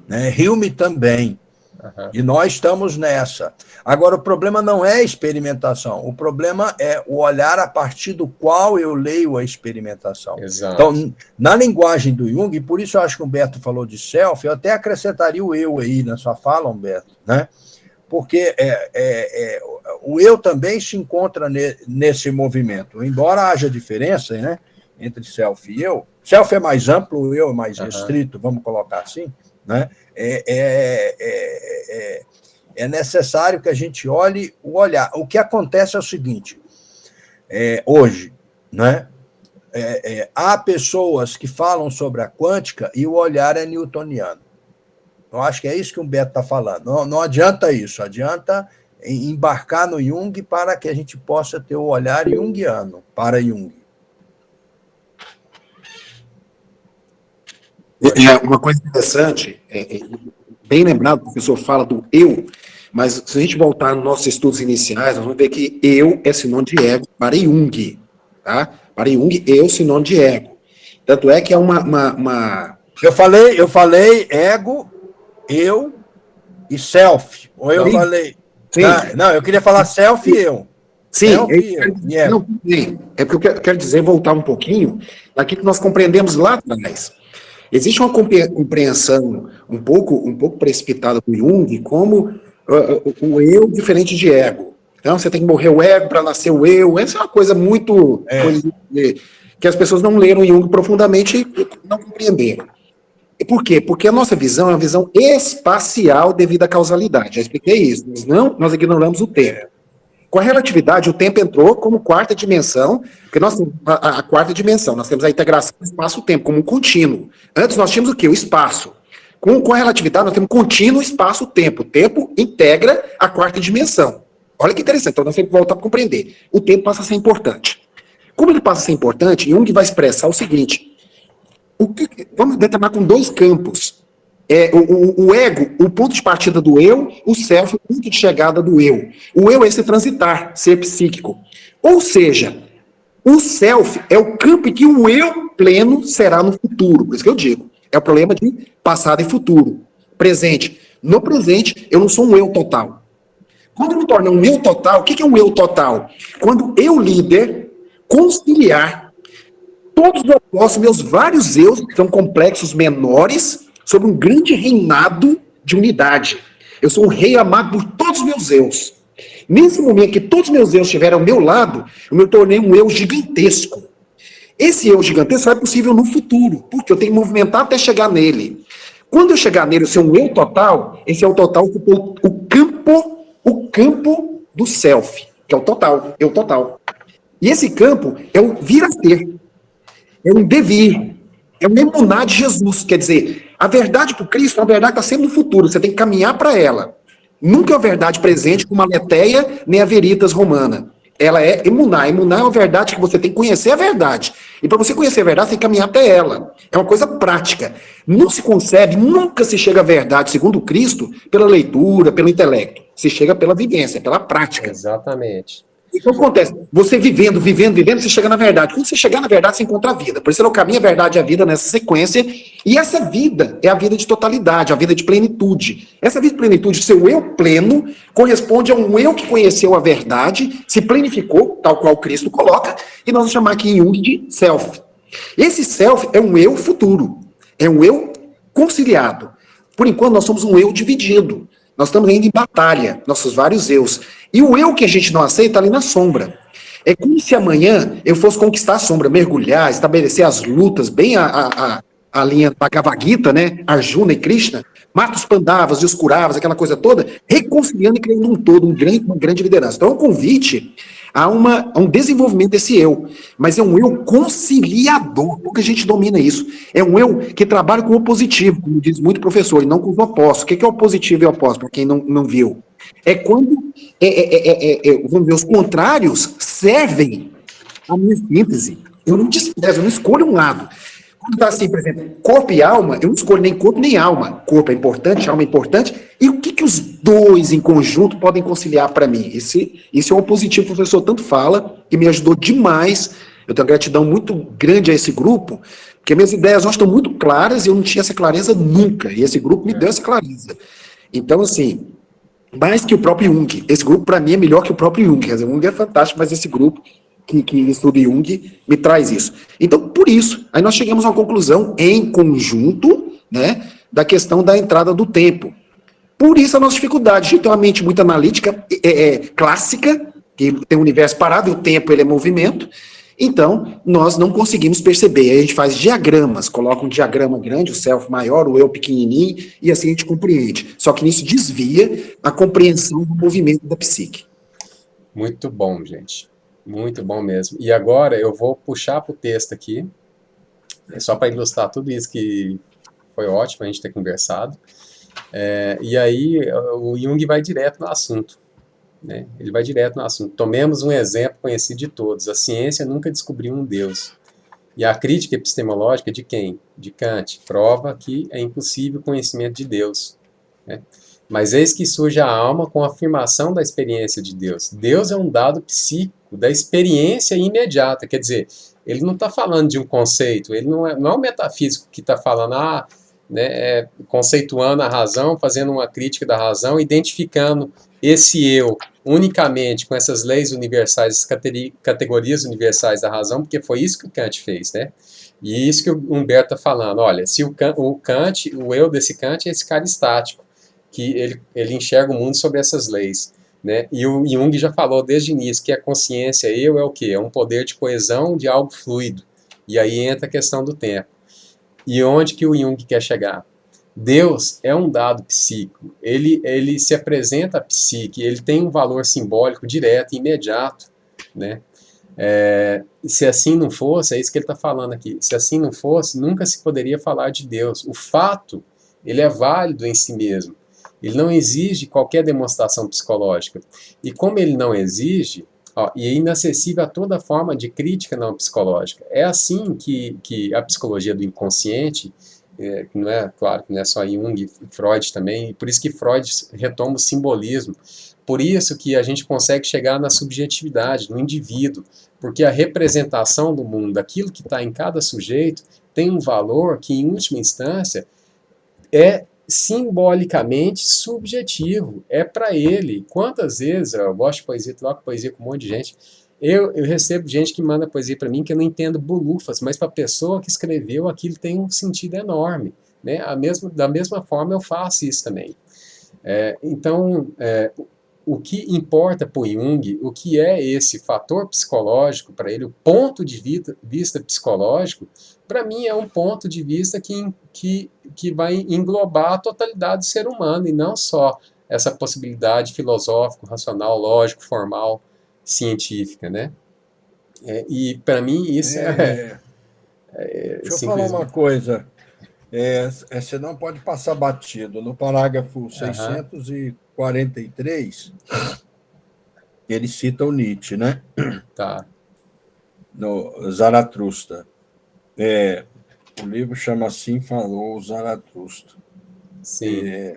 né? Hume também. Uhum. E nós estamos nessa. Agora, o problema não é a experimentação, o problema é o olhar a partir do qual eu leio a experimentação. Exato. Então, na linguagem do Jung, e por isso eu acho que o Humberto falou de self, eu até acrescentaria o eu aí na sua fala, Humberto, né? Porque o eu também se encontra nesse movimento, embora haja diferença, né, entre self e eu. Self é mais amplo, o eu é mais restrito, vamos colocar assim, né? É necessário que a gente olhe o olhar. O que acontece é o seguinte, hoje, né? há pessoas que falam sobre a quântica e o olhar é newtoniano. Eu acho que é isso que o Humberto está falando. Não adianta isso, adianta embarcar no Jung para que a gente possa ter o olhar junguiano para Jung. Uma coisa interessante, bem lembrado, o professor fala do eu, mas se a gente voltar nos nossos estudos iniciais, nós vamos ver que eu é sinônimo de ego para Jung, tá? Para Jung, eu é sinônimo de ego. Tanto é que é uma... Eu falei ego, eu e self. Ou eu falei... Sim. Não, eu queria falar self e eu. Sim, self e eu. Não, é porque eu quero dizer, voltar um pouquinho daquilo que nós compreendemos lá atrás. Existe uma compreensão um pouco precipitada do Jung como o eu diferente de ego. Então, você tem que morrer o ego para nascer o eu. Essa é uma coisa muito... que as pessoas não leram Jung profundamente e não compreenderam. E por quê? Porque a nossa visão é uma visão espacial devido à causalidade. Já expliquei isso. Nós ignoramos o tempo. Com a relatividade, o tempo entrou como quarta dimensão, porque nós temos a quarta dimensão, nós temos a integração do espaço-tempo como um contínuo. Antes nós tínhamos o quê? O espaço. Com a relatividade, nós temos contínuo espaço-tempo. O tempo integra a quarta dimensão. Olha que interessante, então nós temos que voltar para compreender. O tempo passa a ser importante. Como ele passa a ser importante, Jung vai expressar o seguinte, vamos determinar com dois campos. O ego, o ponto de partida do eu, o self, o ponto de chegada do eu. O eu é esse transitar, ser psíquico. Ou seja, o self é o campo em que o eu pleno será no futuro. Por isso que eu digo, é o problema de passado e futuro. Presente. No presente, eu não sou um eu total. Quando eu me torno um eu total, o que é um eu total? Quando eu, líder, conciliar todos os opostos, meus vários eus, que são complexos menores, sobre um grande reinado de unidade. Eu sou um rei amado por todos os meus eus. Nesse momento que todos os meus eus estiverem ao meu lado, eu me tornei um eu gigantesco. Esse eu gigantesco só é possível no futuro, porque eu tenho que movimentar até chegar nele. Quando eu chegar nele, eu ser um eu total, esse eu total ocupou o campo do self, que é o total, eu total. E esse campo é o vir a ser, é um devir, é um emuná de Jesus, quer dizer, a verdade para o Cristo é uma verdade que está sempre no futuro, você tem que caminhar para ela. Nunca é a verdade presente como a Letéia, nem a Veritas romana. Ela é emuná. Emuná é uma verdade que você tem que conhecer a verdade. E para você conhecer a verdade, você tem que caminhar até ela. É uma coisa prática. Não se concebe, nunca se chega à verdade, segundo Cristo, pela leitura, pelo intelecto. Se chega pela vivência, pela prática. Exatamente. Então acontece, você vivendo, você chega na verdade. Quando você chegar na verdade, você encontra a vida. Por isso é o caminho, a verdade e a vida nessa sequência. E essa vida é a vida de totalidade, a vida de plenitude. Essa vida de plenitude, seu eu pleno, corresponde a um eu que conheceu a verdade, se plenificou, tal qual Cristo coloca, e nós vamos chamar aqui em Jung de self. Esse self é um eu futuro, é um eu conciliado. Por enquanto, nós somos um eu dividido. Nós estamos ainda em batalha, nossos vários eus. E o eu que a gente não aceita está ali na sombra. É como se amanhã eu fosse conquistar a sombra, mergulhar, estabelecer as lutas, bem a linha Bhagavad Gita, né? Arjuna e Krishna, mata os Pandavas e os Kuravas, aquela coisa toda, reconciliando e criando um todo, uma grande liderança. Então é um convite a um desenvolvimento desse eu. Mas é um eu conciliador, pouca gente domina isso. É um eu que trabalha com o positivo, como diz muito professor, e não com os opostos. O que é o positivo e o oposto, para quem não viu? É quando, vamos ver, os contrários servem a minha síntese. Eu não desprezo, eu não escolho um lado. Quando está assim, por exemplo, corpo e alma, eu não escolho nem corpo nem alma. Corpo é importante, alma é importante. E o que os dois em conjunto podem conciliar para mim? Esse é um positivo que o professor tanto fala, que me ajudou demais. Eu tenho uma gratidão muito grande a esse grupo, porque minhas ideias hoje estão muito claras e eu não tinha essa clareza nunca. E esse grupo me deu essa clareza. Então, assim, mais que o próprio Jung. Esse grupo, para mim, é melhor que o próprio Jung. Quer dizer, o Jung é fantástico, mas esse grupo que estuda Jung me traz isso. Então, por isso, aí nós chegamos a uma conclusão em conjunto, né, da questão da entrada do tempo. Por isso a nossa dificuldade. A gente tem uma mente muito analítica, clássica, que tem o universo parado, e o tempo ele é movimento. Então, nós não conseguimos perceber. Aí a gente faz diagramas, coloca um diagrama grande, o self maior, o eu pequenininho, e assim a gente compreende. Só que nisso desvia a compreensão do movimento da psique. Muito bom, gente. Muito bom mesmo. E agora eu vou puxar para o texto aqui, só para ilustrar tudo isso que foi ótimo a gente ter conversado. E aí o Jung vai direto no assunto, né? Ele vai direto no assunto. Tomemos um exemplo conhecido de todos. A ciência nunca descobriu um Deus. E a crítica epistemológica de quem? De Kant. Prova que é impossível o conhecimento de Deus, né? Mas eis que surge a alma com a afirmação da experiência de Deus. Deus é um dado psíquico da experiência imediata. Quer dizer, ele não está falando de um conceito, ele não é um metafísico que está falando, né, conceituando a razão, fazendo uma crítica da razão, identificando esse eu unicamente com essas leis universais, categorias universais da razão, porque foi isso que o Kant fez, né? E isso que o Humberto está falando. Olha, se o Kant, o eu desse Kant é esse cara estático, que ele enxerga o mundo sobre essas leis, né? E o Jung já falou desde o início que a consciência, eu, é o quê? É um poder de coesão de algo fluido. E aí entra a questão do tempo. E onde que o Jung quer chegar? Deus é um dado psíquico, ele se apresenta a psique, ele tem um valor simbólico direto, imediato, né? Se assim não fosse, é isso que ele está falando aqui, se assim não fosse, nunca se poderia falar de Deus. O fato, ele é válido em si mesmo, ele não exige qualquer demonstração psicológica. E como ele não exige, e é inacessível a toda forma de crítica não psicológica. É assim que a psicologia do inconsciente, que não é, claro, que não é só Jung, Freud também, por isso que Freud retoma o simbolismo, por isso que a gente consegue chegar na subjetividade, no indivíduo, porque a representação do mundo, daquilo que está em cada sujeito, tem um valor que, em última instância, é simbolicamente subjetivo, é para ele. Quantas vezes, eu gosto de poesia, troco poesia com um monte de gente, eu recebo gente que manda poesia para mim que eu não entendo bolufas, mas para a pessoa que escreveu aquilo tem um sentido enorme, né? Da mesma forma eu faço isso também. Então, o que importa para o Jung, o que é esse fator psicológico para ele, o ponto de vista psicológico, para mim é um ponto de vista que vai englobar a totalidade do ser humano, e não só essa possibilidade filosófica, racional, lógico, formal, científica, né? E para mim isso Deixa eu falar uma coisa. Você não pode passar batido. No parágrafo 643, ele cita o Nietzsche, né? Tá. No Zaratustra. O livro chama Assim Falou Zaratustra. Sim.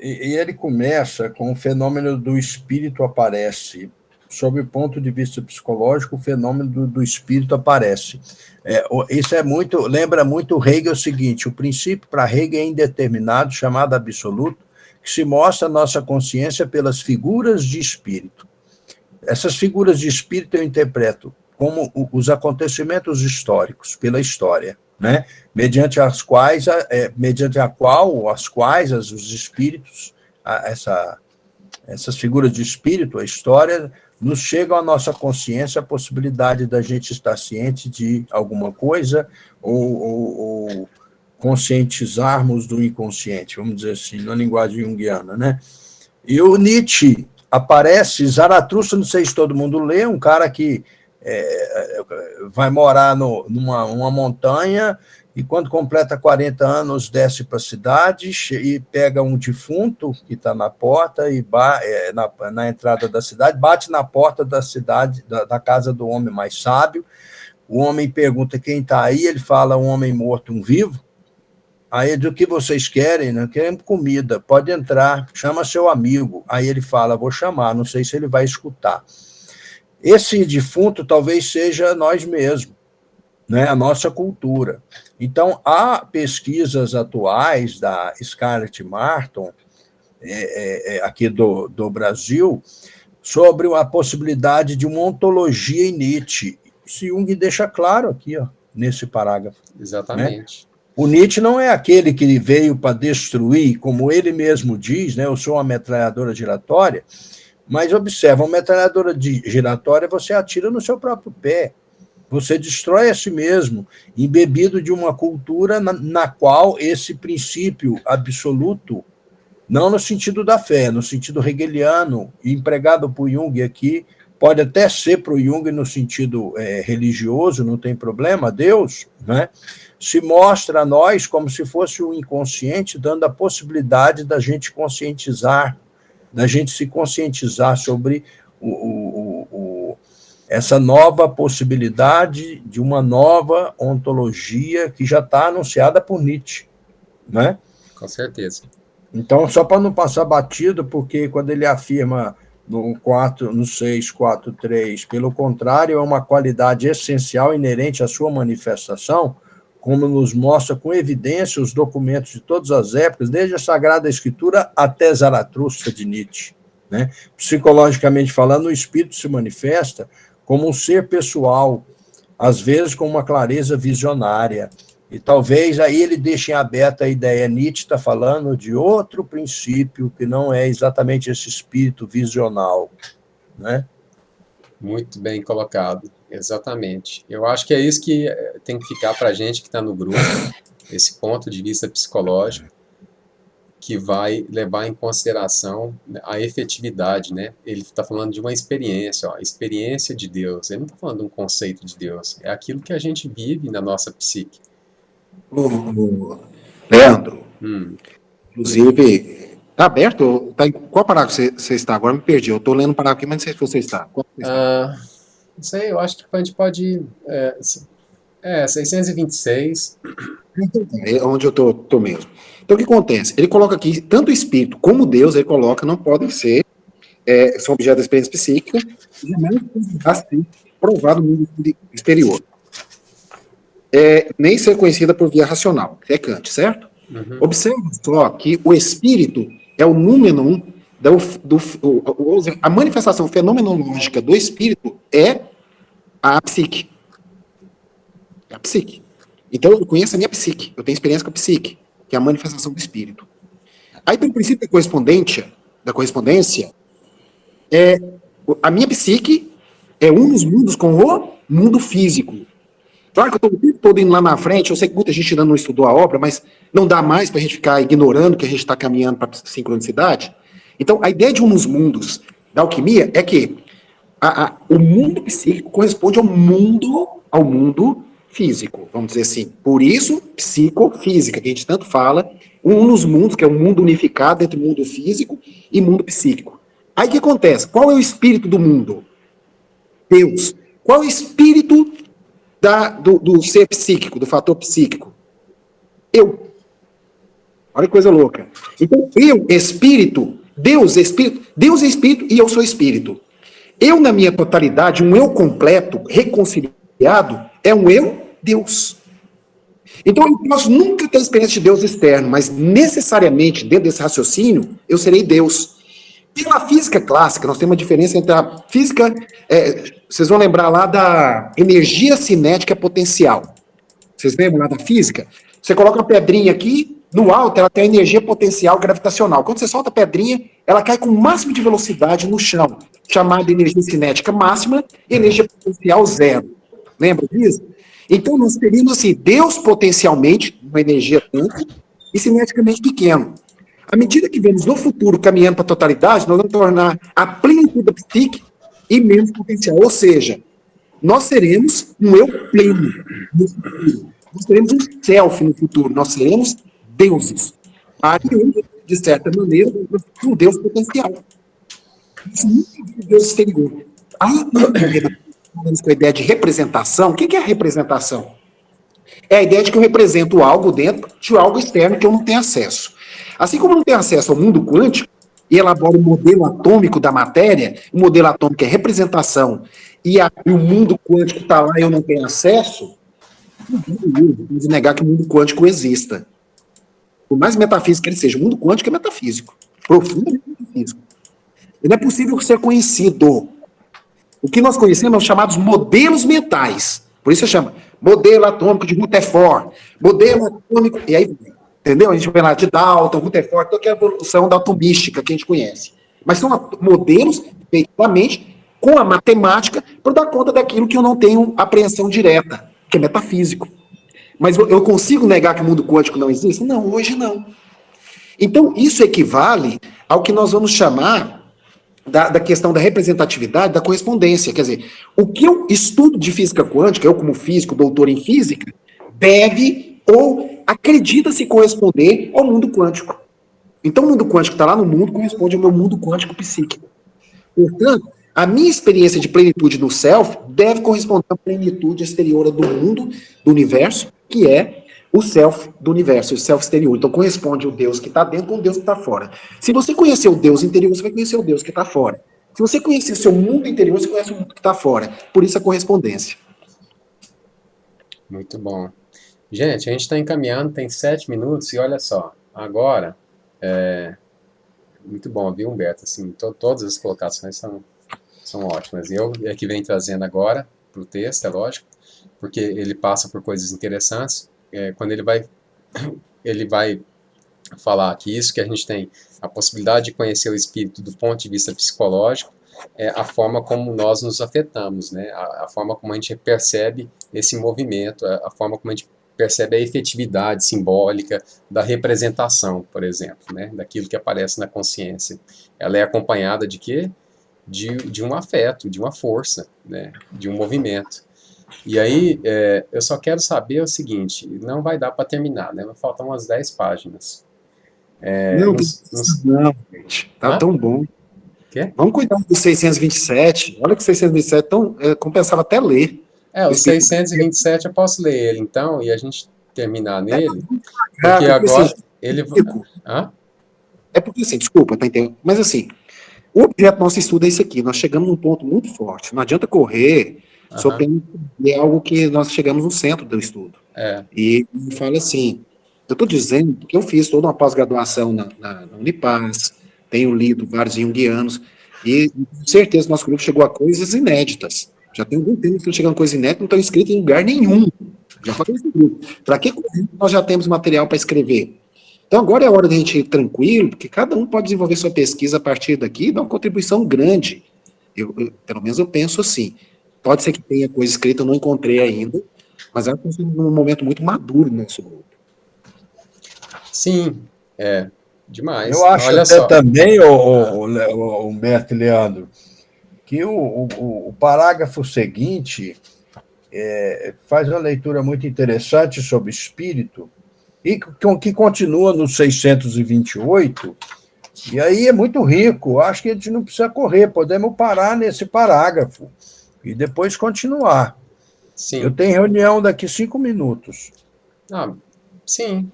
E ele começa com o fenômeno do espírito aparece. Sob o ponto de vista psicológico, o fenômeno do espírito aparece. Isso lembra muito Hegel o seguinte: o princípio para Hegel é indeterminado, chamado absoluto, que se mostra a nossa consciência pelas figuras de espírito. Essas figuras de espírito eu interpreto como os acontecimentos históricos, pela história, né? mediante a qual os espíritos, essas figuras de espírito, a história, nos chegam à nossa consciência a possibilidade da gente estar ciente de alguma coisa ou conscientizarmos do inconsciente, vamos dizer assim, na linguagem junguiana, né? E o Nietzsche aparece, Zaratustra, não sei se todo mundo lê, um cara que vai morar numa montanha e quando completa 40 anos desce para a cidade e pega um defunto que está na porta e na entrada da cidade, bate na porta da cidade, da casa do homem mais sábio. O homem pergunta quem está aí, ele fala um homem morto, um vivo. Aí ele diz: o que vocês querem? Não queremos comida, pode entrar, chama seu amigo. Aí ele fala: vou chamar, não sei se ele vai escutar. Esse defunto talvez seja nós mesmos, né? A nossa cultura. Então, há pesquisas atuais da Scarlett Martin, aqui do Brasil, sobre a possibilidade de uma ontologia em Nietzsche. Jung deixa claro aqui, nesse parágrafo. Exatamente. Né? O Nietzsche não é aquele que veio para destruir, como ele mesmo diz, né? Eu sou uma metralhadora giratória, mas observa, uma metralhadora giratória você atira no seu próprio pé. Você destrói a si mesmo, embebido de uma cultura na qual esse princípio absoluto, não no sentido da fé, no sentido hegeliano, empregado por Jung aqui, pode até ser para o Jung no sentido religioso, não tem problema, Deus, né? Se mostra a nós como se fosse o inconsciente, dando a possibilidade da gente conscientizar, da gente se conscientizar sobre essa nova possibilidade de uma nova ontologia que já está anunciada por Nietzsche, né? Com certeza. Então, só para não passar batido, porque quando ele afirma no 6.4.3, pelo contrário, é uma qualidade essencial inerente à sua manifestação, como nos mostra com evidência os documentos de todas as épocas, desde a Sagrada Escritura até Zaratustra de Nietzsche, né? Psicologicamente falando, o espírito se manifesta como um ser pessoal, às vezes com uma clareza visionária. E talvez aí ele deixe em aberto a ideia, Nietzsche está falando de outro princípio que não é exatamente esse espírito visional, né? Muito bem colocado, exatamente. Eu acho que é isso que tem que ficar para a gente que está no grupo, esse ponto de vista psicológico, que vai levar em consideração a efetividade, né? Ele está falando de uma experiência, ó, experiência de Deus. Ele não está falando de um conceito de Deus, é aquilo que a gente vive na nossa psique. Leandro, inclusive, está aberto? Tá em qual parágrafo você está? Agora me perdi. Eu estou lendo o parágrafo aqui, mas não sei se você está. Qual você está? Não sei, eu acho que a gente pode... 626. É onde eu estou mesmo. Então, o que acontece? Ele coloca aqui, tanto o espírito como Deus, ele coloca, não podem ser, são objetos da experiência psíquica, e jamais poderá ser provado no mundo exterior. Nem ser conhecida por via racional, que é Kant, certo? Uhum. Observe só que o espírito é o número a manifestação fenomenológica do espírito é a psique. É a psique. Então, eu conheço a minha psique, eu tenho experiência com a psique, que é a manifestação do espírito. Aí, pelo princípio da correspondência, a minha psique é um dos mundos com o mundo físico. Claro que eu estou o tempo todo indo lá na frente, eu sei que muita gente ainda não estudou a obra, mas não dá mais para a gente ficar ignorando que a gente está caminhando para a sincronicidade. Então, a ideia de um dos mundos da alquimia é que o mundo psíquico corresponde ao mundo físico, vamos dizer assim. Por isso, psicofísica, que a gente tanto fala, um dos mundos, que é o mundo unificado entre mundo físico e mundo psíquico. Aí o que acontece? Qual é o espírito do mundo? Deus. Qual é o espírito do ser psíquico, do fator psíquico? Eu. Olha que coisa louca. Então, eu, espírito, Deus é espírito e eu sou espírito. Eu, na minha totalidade, um eu completo, reconciliado, é um eu, Deus. Então, eu posso nunca ter experiência de Deus externo, mas necessariamente, dentro desse raciocínio, eu serei Deus. Pela física clássica, nós temos uma diferença entre a física... vocês vão lembrar lá da energia cinética potencial. Vocês lembram lá da física? Você coloca uma pedrinha aqui, no alto ela tem a energia potencial gravitacional. Quando você solta a pedrinha, ela cai com o máximo de velocidade no chão, chamada energia cinética máxima e energia potencial zero. Lembra disso? Então, nós teríamos assim, Deus potencialmente, uma energia tanto, e cineticamente pequeno. À medida que vemos no futuro caminhando para a totalidade, nós vamos tornar a plenitude da psique imenso potencial. Ou seja, nós seremos um eu pleno no futuro. Nós teremos um self no futuro. Nós seremos deuses. Para de certa maneira, um Deus potencial. Isso nunca é um Deus exterior. Falamos com a ideia de representação. O que é a representação? É a ideia de que eu represento algo dentro de algo externo que eu não tenho acesso. Assim como eu não tenho acesso ao mundo quântico e elaboro o modelo atômico da matéria, o modelo atômico é representação, e o mundo quântico está lá e eu não tenho acesso, não de negar que o mundo quântico exista. Por mais metafísico que ele seja, o mundo quântico é metafísico, profundamente metafísico. E não é possível ser conhecido. O que nós conhecemos são os chamados modelos mentais. Por isso se chama modelo atômico de Rutherford, modelo atômico, e aí, entendeu? A gente vai lá de Dalton, Rutherford, toda a evolução da atomística que a gente conhece. Mas são modelos feitos pela mente, com a matemática, para dar conta daquilo que eu não tenho apreensão direta, que é metafísico. Mas eu consigo negar que o mundo quântico não existe? Não, hoje não. Então, isso equivale ao que nós vamos chamar da questão da representatividade, da correspondência. Quer dizer, o que eu estudo de física quântica, eu como físico, doutor em física, deve ou acredita se corresponder ao mundo quântico. Então, o mundo quântico que está lá no mundo corresponde ao meu mundo quântico psíquico. Portanto, a minha experiência de plenitude no self deve corresponder à plenitude exterior do mundo, do universo, que é o self do universo, o self exterior. Então, corresponde o Deus que está dentro com o Deus que está fora. Se você conhecer o Deus interior, você vai conhecer o Deus que está fora. Se você conhecer o seu mundo interior, você conhece o mundo que está fora. Por isso a correspondência. Muito bom. Gente, a gente está encaminhando, tem 7 minutos, e olha só, agora, muito bom, viu, Humberto? Assim, todas as colocações são ótimas. E eu é que venho trazendo agora para o texto, é lógico, porque ele passa por coisas interessantes. Quando ele vai falar aqui isso, que a gente tem a possibilidade de conhecer o espírito do ponto de vista psicológico, a forma como nós nos afetamos, né? A forma como a gente percebe esse movimento, a forma como a gente percebe a efetividade simbólica da representação, por exemplo, né? Daquilo que aparece na consciência. Ela é acompanhada de quê? De um afeto, de uma força, né? De um movimento. E aí, eu só quero saber o seguinte, não vai dar para terminar, né? Vai faltar umas 10 páginas. Não, gente, tá tão bom. Quê? Vamos cuidar do 627. Olha que 627 compensava até ler. O 627 eu posso ler ele, então, e a gente terminar nele, porque agora assim, ele... É porque assim, desculpa, tá entendendo? Mas assim, o objeto do nosso estudo é esse aqui, nós chegamos num ponto muito forte, não adianta correr, só tem algo que nós chegamos no centro do estudo. E eu falo assim, eu estou dizendo que eu fiz toda uma pós-graduação na Unipaz, tenho lido vários junguianos, e com certeza nosso grupo chegou a coisas inéditas. Já tem algum tempo que estão chegando a coisas inéditas, não estão escritas em lugar nenhum. Já falei nesse grupo. Para que nós já temos material para escrever? Então agora é a hora da gente ir tranquilo, porque cada um pode desenvolver sua pesquisa a partir daqui e dar uma contribuição grande. Pelo menos eu penso assim. Pode ser que tenha coisa escrita, eu não encontrei ainda, mas é um momento muito maduro no nosso grupo. Sim, demais. Eu acho Olha até só. também, o Humberto e Leandro, que o parágrafo seguinte faz uma leitura muito interessante sobre espírito, e que continua no 628, e aí é muito rico. Acho que a gente não precisa correr, podemos parar nesse parágrafo e depois continuar. Sim. Eu tenho reunião daqui 5 minutos. Sim,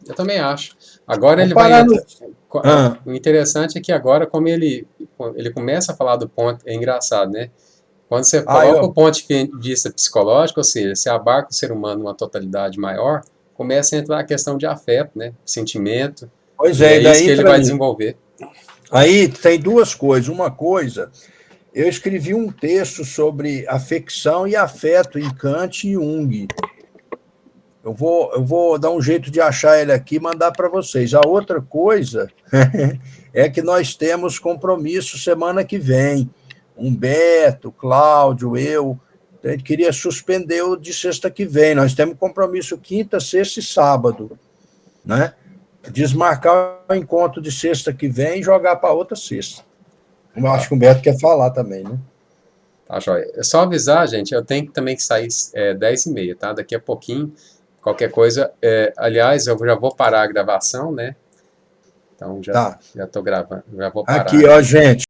eu também acho. Agora ele vai... O interessante é que agora, como ele começa a falar do ponto... É engraçado, né? Quando você coloca o ponto de vista psicológico, ou seja, você abarca o ser humano numa totalidade maior, começa a entrar a questão de afeto, né? Sentimento. Pois é isso que ele vai desenvolver. Aí tem duas coisas. Uma coisa, eu escrevi um texto sobre afecção e afeto em Kant e Jung. Eu vou dar um jeito de achar ele aqui e mandar para vocês. A outra coisa é que nós temos compromisso semana que vem. Humberto, Cláudio, eu. A gente queria suspender o de sexta que vem. Nós temos compromisso quinta, sexta e sábado, né? Desmarcar o encontro de sexta que vem e jogar para outra sexta. Eu acho que o Humberto quer falar também, né? Tá, joia. É só avisar, gente, eu tenho também que sair 10h30, tá? Daqui a pouquinho, qualquer coisa. Aliás, eu já vou parar a gravação, né? Então, já estou gravando, já vou parar. Aqui, ó, gente.